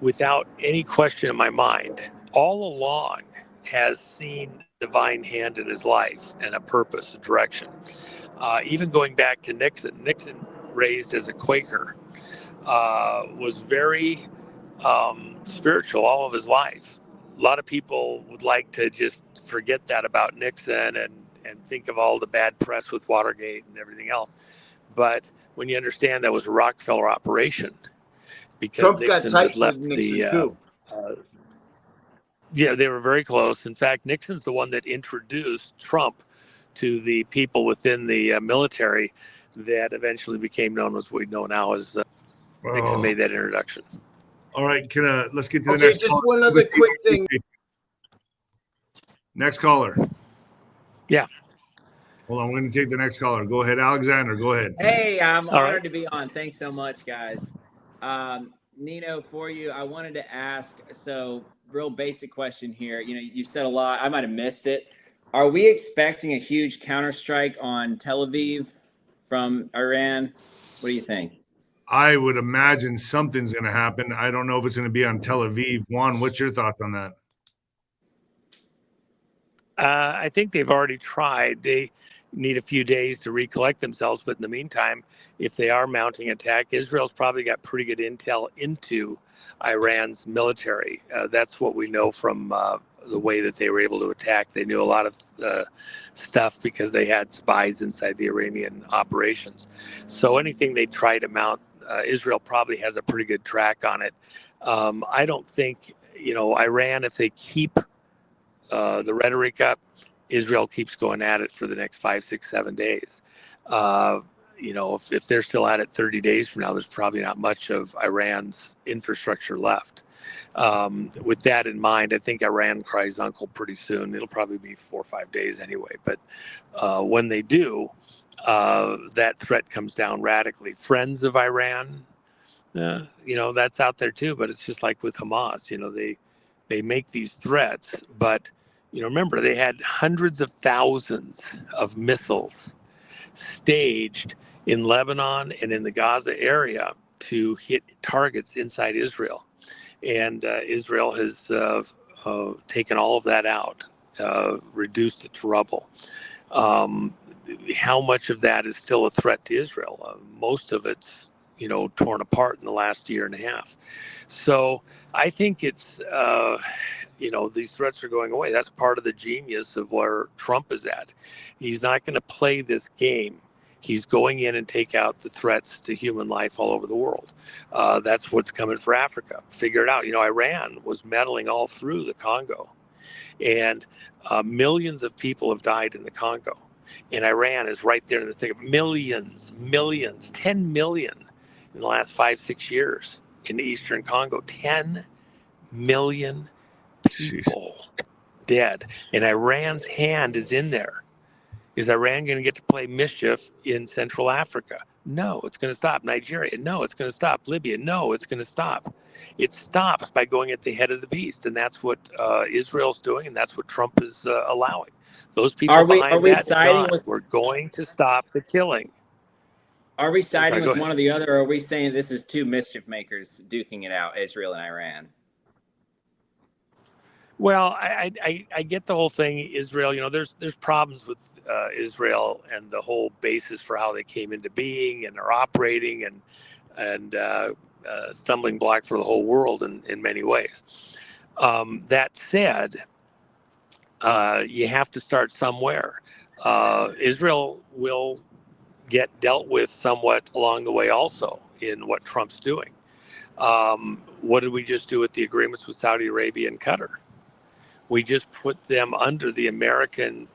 Speaker 2: without any question in my mind, all along has seen divine hand in his life and a purpose, a direction. Even going back to Nixon, raised as a Quaker, was very spiritual all of his life. A lot of people would like to just forget that about Nixon and think of all the bad press with Watergate and everything else. But when you understand that was a Rockefeller operation, because
Speaker 3: Trump
Speaker 2: Nixon
Speaker 3: got tight
Speaker 2: had left
Speaker 3: with Nixon too.
Speaker 2: Yeah, they were very close. In fact, Nixon's the one that introduced Trump to the people within the military that eventually became known as we know now as Nixon made that introduction.
Speaker 1: All right, let's get to the
Speaker 3: Okay,
Speaker 1: next
Speaker 3: just
Speaker 1: caller.
Speaker 3: one other quick thing.
Speaker 1: Next caller.
Speaker 2: Yeah.
Speaker 1: Hold on, we're going to take the next caller. Go ahead, Alexander. Go ahead.
Speaker 4: Hey, I'm honored to be on. Thanks so much, guys. Nino, for you, I wanted to ask, so real basic question here. You said a lot. I might have missed it. Are we expecting a huge counterstrike on Tel Aviv from Iran? What do you think?
Speaker 1: I would imagine something's going to happen. I don't know if it's going to be on Tel Aviv. Juan, what's your thoughts on that?
Speaker 2: I think they've already tried. They need a few days to recollect themselves. But in the meantime, if they are mounting attack, Israel's probably got pretty good intel into Iran's military. That's what we know from the way that they were able to attack. They knew a lot of stuff because they had spies inside the Iranian operations. So anything they try to mount, Israel probably has a pretty good track on it. I don't think, Iran, if they keep the rhetoric up, Israel keeps going at it for the next 5, 6, 7 days. If they're still at it 30 days from now, there's probably not much of Iran's infrastructure left. With that in mind, I think Iran cries uncle pretty soon. It'll probably be 4 or 5 days anyway. But when they do, that threat comes down radically. Friends of Iran, that's out there too. But it's just like with Hamas. They make these threats, but remember, they had hundreds of thousands of missiles staged in Lebanon and in the Gaza area to hit targets inside Israel. And Israel has taken all of that out, reduced it to rubble. How much of that is still a threat to Israel? Most of it's, torn apart in the last year and a half. So I think it's, these threats are going away. That's part of the genius of where Trump is at. He's not going to play this game. He's going in and take out the threats to human life all over the world. That's what's coming for Africa. Figure it out. Iran was meddling all through the Congo, and millions of people have died in the Congo. And Iran is right there in the thick of millions, 10 million in the last 5, 6 years in the Eastern Congo. 10 million people dead, and Iran's hand is in there. Is Iran going to get to play mischief in Central Africa? No, it's going to stop. Nigeria? No, it's going to stop. Libya? No, it's going to stop. It stops by going at the head of the beast, and that's what Israel's doing, and that's what Trump is allowing. Those people we're going to stop the killing.
Speaker 4: Are we siding with one or the other, or are we saying this is two mischief makers duking it out, Israel and Iran?
Speaker 2: Well, I get the whole thing. Israel, there's problems with Israel and the whole basis for how they came into being and are operating and stumbling block for the whole world in many ways. That said, you have to start somewhere. Israel will get dealt with somewhat along the way also in what Trump's doing. What did we just do with the agreements with Saudi Arabia and Qatar? We just put them under the American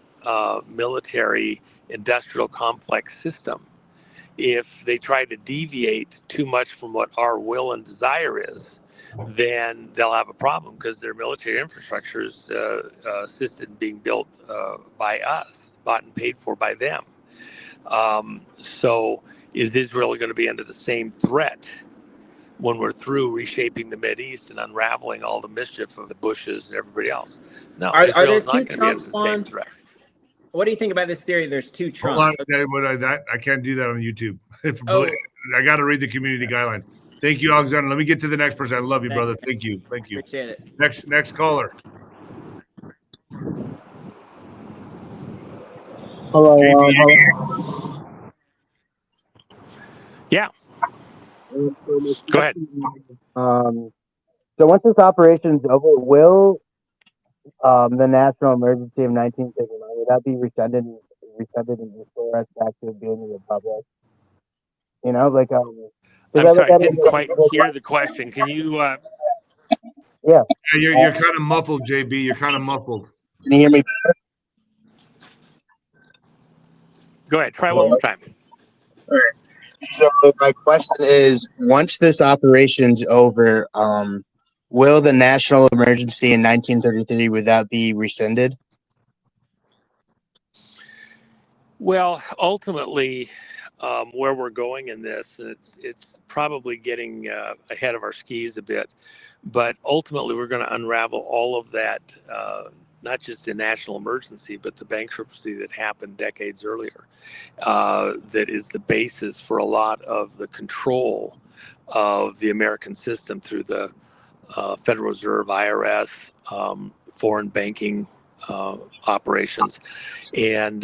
Speaker 2: military industrial complex system. If they try to deviate too much from what our will and desire is, then they'll have a problem because their military infrastructure is assisted in being built by us, bought and paid for by them. So is Israel going to be under the same threat when we're through reshaping the Mideast and unraveling all the mischief of the Bushes and everybody else? No,
Speaker 4: are there
Speaker 2: Israel's
Speaker 4: two
Speaker 2: not going to be under the same
Speaker 4: Trumps?
Speaker 2: threat.
Speaker 4: What do you think about this theory? There's two
Speaker 1: Hold on,
Speaker 4: Trumps.
Speaker 1: I can't do that on YouTube.
Speaker 4: Oh.
Speaker 1: I got to read the community guidelines. Thank you, Alexander. Let me get to the next person. I love you, brother. Thank you.
Speaker 4: Appreciate it.
Speaker 1: Next caller.
Speaker 5: Hello.
Speaker 2: Yeah. Go ahead.
Speaker 5: So once this operation's over, will the national emergency of 1939, will that be rescinded and restore us back to being a republic? You know, like
Speaker 2: I'm sorry, I didn't quite hear the question. Can you?
Speaker 5: Yeah.
Speaker 1: You're kind of muffled, JB. You're kind of muffled.
Speaker 5: Can you hear me?
Speaker 2: Go ahead. Try one more time.
Speaker 5: All right. So my question is, once this operation's over, will the national emergency in 1933, would that be rescinded?
Speaker 2: Well, ultimately, where we're going in this, it's probably getting ahead of our skis a bit, but ultimately we're going to unravel all of that, not just the national emergency, but the bankruptcy that happened decades earlier, that is the basis for a lot of the control of the American system through the Federal Reserve, IRS, foreign banking operations, and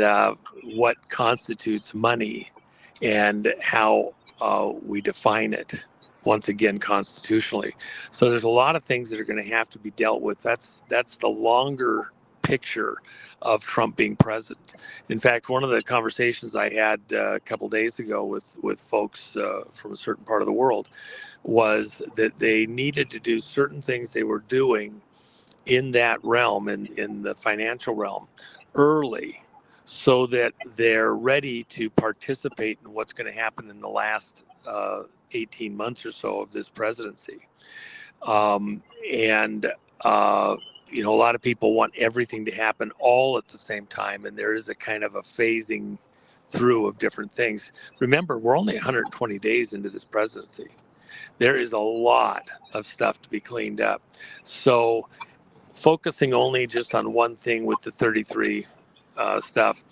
Speaker 2: what constitutes money and how we define it, once again, constitutionally. So there's a lot of things that are going to have to be dealt with. That's the longer picture of Trump being president. In fact, one of the conversations I had a couple days ago with folks from a certain part of the world was that they needed to do certain things they were doing in that realm, in the financial realm, early, so that they're ready to participate in what's going to happen in the last 18 months or so of this presidency. A lot of people want everything to happen all at the same time, and there is a kind of a phasing through of different things. Remember, we're only 120 days into this presidency. There is a lot of stuff to be cleaned up. So focusing only just on one thing with the 33 stuff,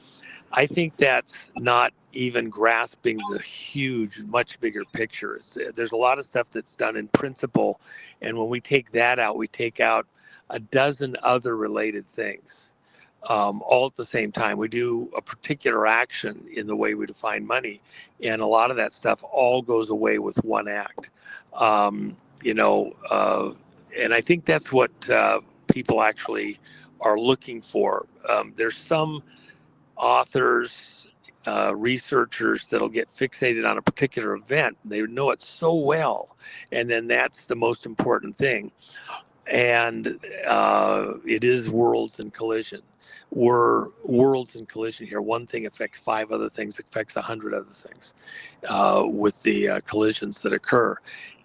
Speaker 2: I think that's not even grasping the huge, much bigger picture. There's a lot of stuff that's done in principle, and when we take that out, we take out a dozen other related things, all at the same time. We do a particular action in the way we define money, and a lot of that stuff all goes away with one act. And I think that's what people actually are looking for. There's some authors, researchers that'll get fixated on a particular event. They know it so well, and then that's the most important thing. And it is worlds in collision. We're worlds in collision here. One thing affects 5 other things, affects 100 other things with the collisions that occur.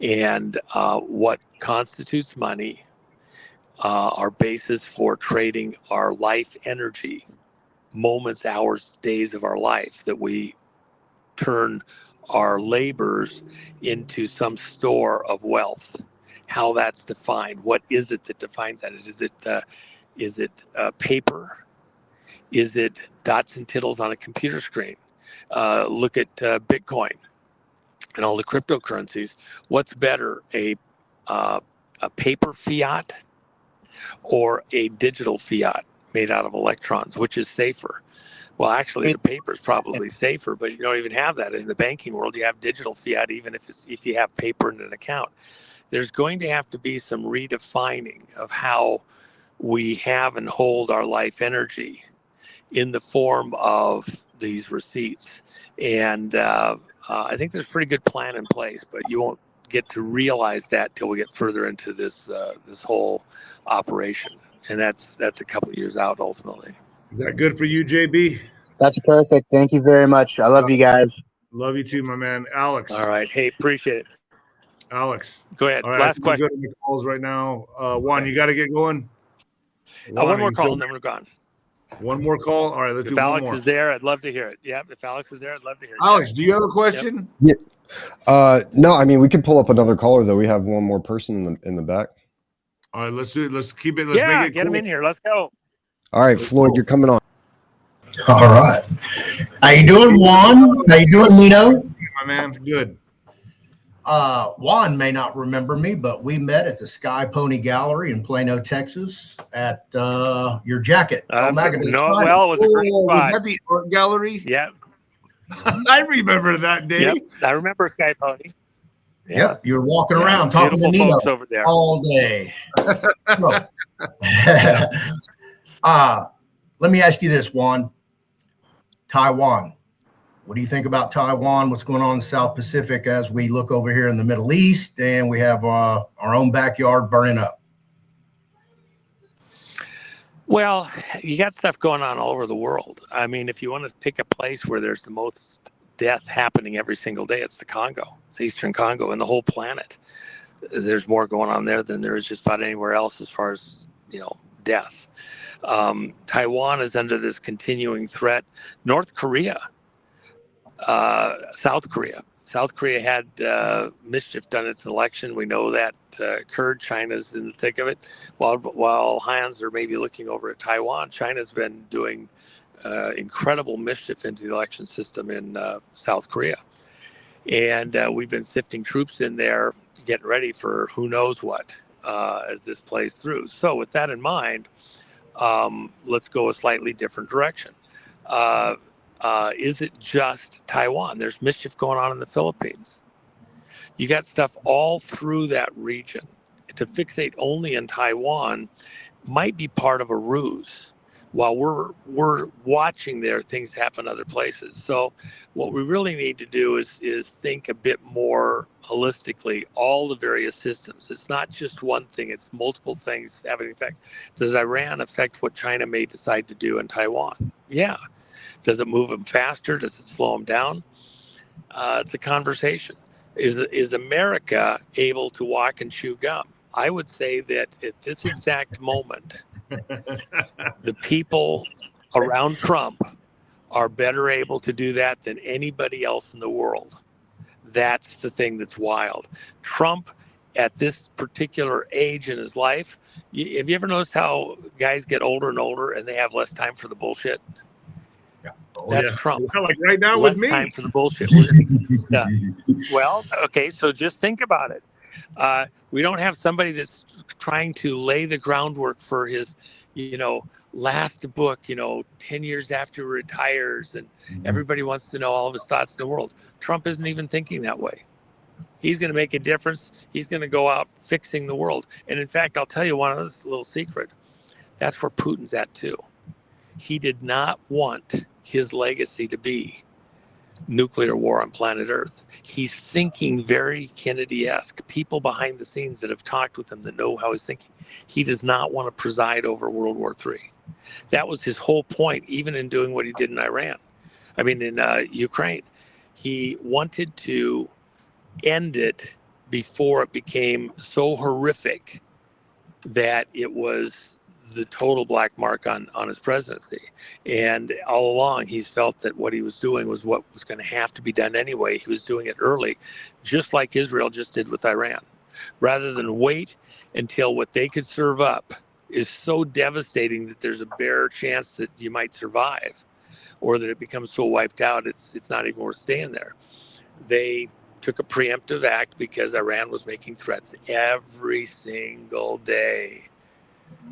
Speaker 2: And what constitutes money, our basis for trading our life energy, moments, hours, days of our life, that we turn our labors into some store of wealth. How that's defined, what is it that defines that? Is it paper? Is it dots and tittles on a computer screen? Look at Bitcoin and all the cryptocurrencies. What's better, a paper fiat or a digital fiat made out of electrons, which is safer. Well, actually, the paper is probably safer, but you don't even have that in the banking world. You have digital fiat, even if you have paper in an account. There's going to have to be some redefining of how we have and hold our life energy in the form of these receipts. And I think there's a pretty good plan in place, but you won't get to realize that till we get further into this whole operation. And that's a couple of years out ultimately.
Speaker 1: Is that good for you, JB?
Speaker 5: That's perfect. Thank you very much. I love you guys.
Speaker 1: Love you too, my man. Alex.
Speaker 2: All right. Hey, appreciate it.
Speaker 1: Alex.
Speaker 2: Go ahead.
Speaker 1: All right,
Speaker 2: Last question.
Speaker 1: Go to the calls right now. Juan, you got to get going.
Speaker 2: One more call and then we're gone.
Speaker 1: One more call. All right, let's do
Speaker 2: one more. If
Speaker 1: Alex
Speaker 2: is there, I'd love to hear it. Yeah, if Alex is there, I'd love to hear it.
Speaker 1: Alex, do you have a question?
Speaker 6: Yep. Yeah. No, I mean, we could pull up another caller though. We have one more person in the back.
Speaker 1: All right, let's do it. Let's keep it. Let's make it
Speaker 2: get him in here. Let's go.
Speaker 6: All right, Floyd, you're coming on.
Speaker 7: All right. How you doing, Juan? How you doing, Nino?
Speaker 1: My man, good.
Speaker 7: Juan may not remember me, but we met at the Sky Pony Gallery in Plano, Texas at your jacket.
Speaker 2: Well, it was a great spot.
Speaker 1: Was that the art gallery?
Speaker 2: Yeah.
Speaker 1: I remember that day.
Speaker 2: Yep, I remember Sky Pony.
Speaker 7: Yeah. Yep, you were walking around talking to Nino
Speaker 2: over there
Speaker 7: all day. Let me ask you this, Juan. Taiwan. What do you think about Taiwan? What's going on in the South Pacific as we look over here in the Middle East and we have our own backyard burning up?
Speaker 2: Well, you got stuff going on all over the world. I mean, if you want to pick a place where there's the most death happening every single day, it's the Congo. It's Eastern Congo and the whole planet. There's more going on there than there is just about anywhere else as far as, death. Taiwan is under this continuing threat. North Korea, South Korea. South Korea had mischief done its election. We know that occurred. China's in the thick of it. While hands are maybe looking over at Taiwan, China's been doing incredible mischief into the election system in South Korea. And we've been sifting troops in there, getting ready for who knows what as this plays through. So with that in mind, let's go a slightly different direction. Is it just Taiwan? There's mischief going on in the Philippines. You got stuff all through that region. To fixate only in Taiwan might be part of a ruse. While we're watching there, things happen other places. So what we really need to do is think a bit more holistically, all the various systems. It's not just one thing, it's multiple things having an effect. Does Iran affect what China may decide to do in Taiwan? Yeah. Does it move them faster? Does it slow them down? It's a conversation. Is America able to walk and chew gum? I would say that at this exact moment, the people around Trump are better able to do that than anybody else in the world. That's the thing that's wild. Trump, at this particular age in his life, have you ever noticed how guys get older and older and they have less time for the bullshit? That's Trump.
Speaker 1: Like right now
Speaker 2: less
Speaker 1: with me.
Speaker 2: Time for the bullshit. Well, okay, so just think about it. We don't have somebody that's trying to lay the groundwork for his, last book, 10 years after he retires, and everybody wants to know all of his thoughts in the world. Trump isn't even thinking that way. He's going to make a difference. He's going to go out fixing the world. And in fact, I'll tell you one other little secret. That's where Putin's at too. He did not want his legacy to be nuclear war on planet Earth. He's thinking very Kennedy-esque. People behind the scenes that have talked with him that know how he's thinking. He does not want to preside over World War III. That was his whole point, even in doing what he did in in Ukraine. He wanted to end it before it became so horrific that it was the total black mark on his presidency. And all along, he's felt that what he was doing was what was going to have to be done anyway. He was doing it early, just like Israel just did with Iran. Rather than wait until what they could serve up is so devastating that there's a bare chance that you might survive, or that it becomes so wiped out, it's not even worth staying there. They took a preemptive act because Iran was making threats every single day.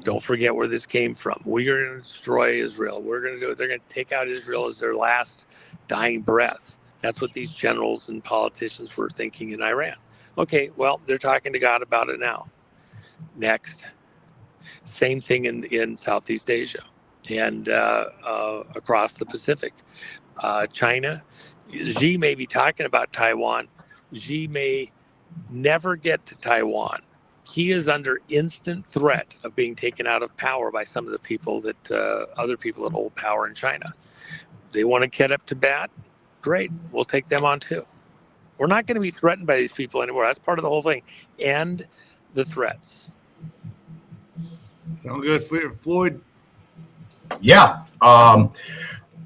Speaker 2: Don't forget where this came from. We're going to destroy Israel. We're going to do it. They're going to take out Israel as their last dying breath. That's what these generals and politicians were thinking in Iran. Okay, well, they're talking to God about it now. Next. Same thing in Southeast Asia and across the Pacific. China, Xi may be talking about Taiwan. Xi may never get to Taiwan. He is under instant threat of being taken out of power by some of the people that other people that hold power in China. They want to get up to bat. Great, we'll take them on too. We're not going to be threatened by these people anymore. That's part of the whole thing. End the threats.
Speaker 1: Sound good, Floyd?
Speaker 7: Yeah.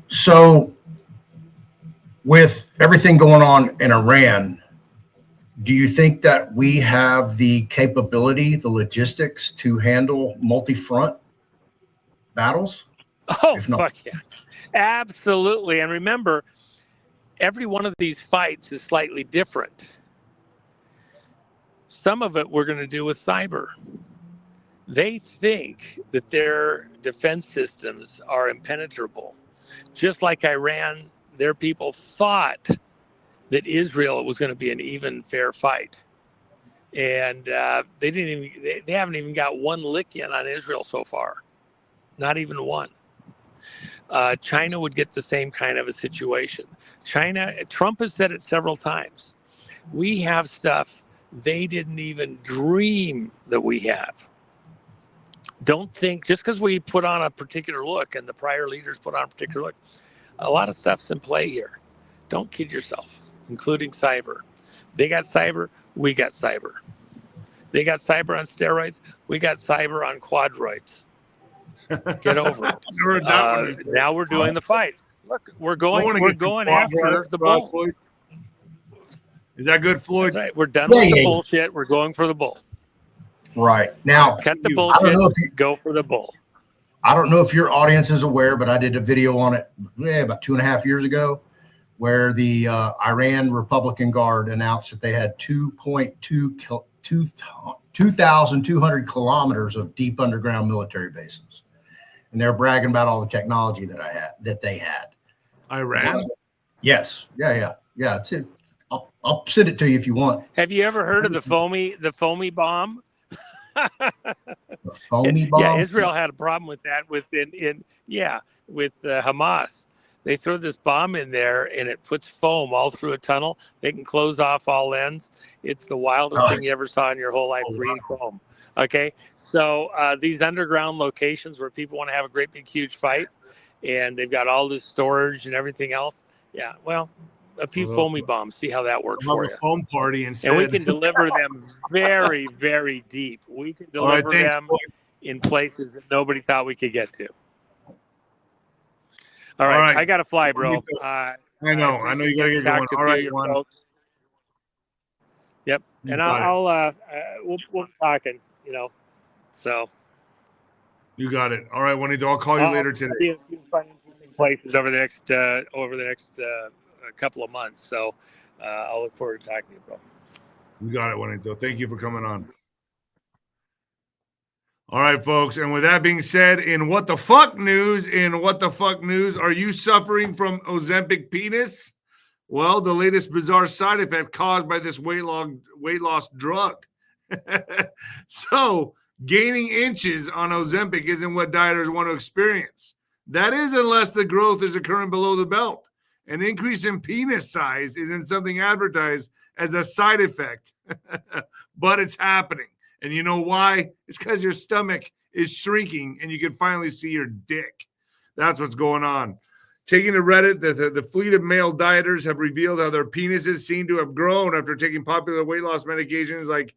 Speaker 7: So with everything going on in Iran, do you think that we have the capability, the logistics to handle multi-front battles?
Speaker 2: Oh, fuck yeah. Absolutely. And remember, every one of these fights is slightly different. Some of it we're going to do with cyber. They think that their defense systems are impenetrable. Just like Iran, their people thought that Israel was going to be an even, fair fight. And they haven't even got one lick in on Israel so far. Not even one. China would get the same kind of a situation. Trump has said it several times. We have stuff they didn't even dream that we have. Don't think just because we put on a particular look and the prior leaders put on a particular look, a lot of stuff's in play here. Don't kid yourself, including cyber. They got cyber, we got cyber. They got cyber on steroids, we got cyber on quadroids. Get over it. Now we're doing the fight. Look, we're going after the bull.
Speaker 1: Is that good, Floyd?
Speaker 2: That's right. We're done with the bullshit. We're going for the bull.
Speaker 7: Right. Now,
Speaker 2: cut the bullshit, go for the bull.
Speaker 7: I don't know if your audience is aware, but I did a video on it about 2.5 years ago where the Iran Republican Guard announced that they had 2,200 kilometers of deep underground military bases. And they're bragging about all the technology that they had.
Speaker 1: Iran?
Speaker 7: Yes. Yeah. It's it. I'll send it to you if you want.
Speaker 2: Have you ever heard of the 𝗬𝗶𝗶𝗹 bomb?
Speaker 7: The foamy bomb?
Speaker 2: Yeah, Israel had a problem with that with Hamas. They throw this bomb in there and it puts foam all through a tunnel. They can close off all ends. It's the wildest thing you ever saw in your whole life, green foam. Okay, so these underground locations where people want to have a great big huge fight and they've got all this storage and everything else. Yeah, well, a few foamy bombs. See how that works for you.
Speaker 1: Foam party instead.
Speaker 2: And we can deliver them very, very deep. We can deliver them in places that nobody thought we could get to. All right. I got to fly, bro.
Speaker 1: I know you got to get going. All right,
Speaker 2: folks. Yep. And we'll be talking, so.
Speaker 1: You got it. All right, Juanito, I'll call you later today.
Speaker 2: Be a few fun places over the next couple of months. So I'll look forward to talking to you, bro.
Speaker 1: You got it, Juanito. Thank you for coming on. All right, folks. And with that being said, in what the fuck news, are you suffering from Ozempic penis? Well, the latest bizarre side effect caused by this weight loss drug. So gaining inches on Ozempic isn't what dieters want to experience. That is, unless the growth is occurring below the belt. An increase in penis size isn't something advertised as a side effect, but it's happening. And you know why? It's because your stomach is shrinking and you can finally see your dick. That's what's going on. Taking to Reddit, the fleet of male dieters have revealed how their penises seem to have grown after taking popular weight loss medications like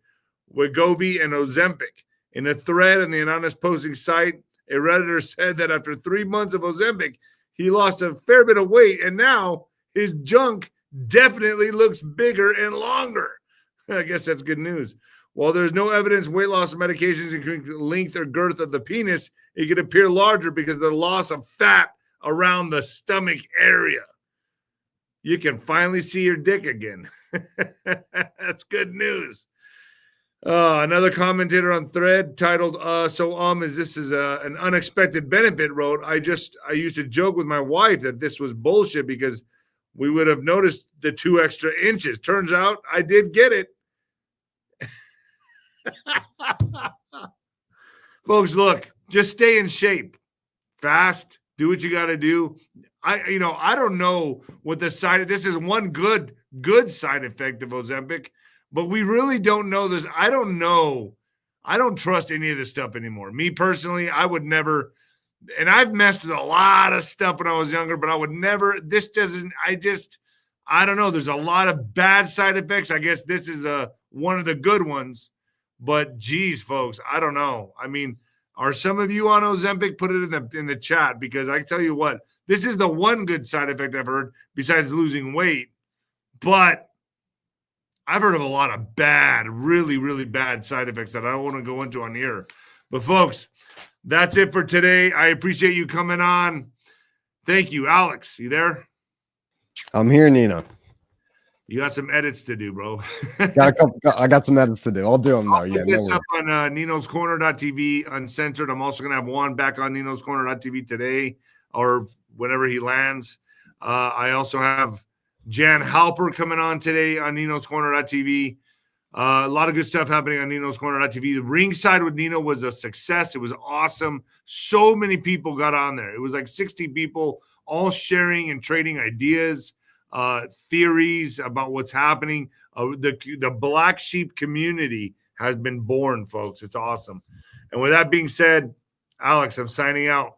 Speaker 1: Wegovy and Ozempic. In a thread on the anonymous posting site, a Redditor said that after 3 months of Ozempic, he lost a fair bit of weight, and now his junk definitely looks bigger and longer. I guess that's good news. While there's no evidence weight loss medications increase the length or girth of the penis, it could appear larger because of the loss of fat around the stomach area. You can finally see your dick again. That's good news. Another commentator on Thread titled is this is an unexpected benefit wrote, I used to joke with my wife that this was bullshit because we would have noticed the 2 extra inches. Turns out I did get it. Folks, look, just stay in shape. Fast, do what you got to do. I don't know what this is one good side effect of Ozempic, but we really don't know this. I don't know. I don't trust any of this stuff anymore. Me personally, I would never, and I've messed with a lot of stuff when I was younger, but I would never, I don't know. There's a lot of bad side effects. I guess this is one of the good ones, but geez, folks, I don't know. I mean, are some of you on Ozempic? Put it in the chat, because I tell you what, this is the one good side effect I've heard besides losing weight. But I've heard of a lot of bad, really, really bad side effects that I don't want to go into on here. But folks, that's it for today. I appreciate you coming on. Thank you. Alex, you there?
Speaker 6: I'm here, Nino.
Speaker 1: You got some edits to do, bro.
Speaker 6: I got some edits to do. I'll do them though.
Speaker 1: I'll put this up on @Nino'sCorner.tv uncensored. I'm also going to have Juan back on @Nino'sCorner.tv today or whenever he lands. I also have Jan Halper coming on today on @Nino'sCorner.tv. A lot of good stuff happening on @Nino'sCorner.tv. The Ringside with Nino was a success. It was awesome. So many people got on there. It was like 60 people all sharing and trading ideas, theories about what's happening. The black sheep community has been born, folks. It's awesome. And with that being said, Alex, I'm signing out.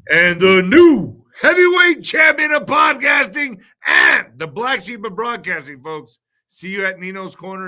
Speaker 1: And the new heavyweight champion of podcasting and the black sheep of broadcasting, folks. See you at Nino's Corner.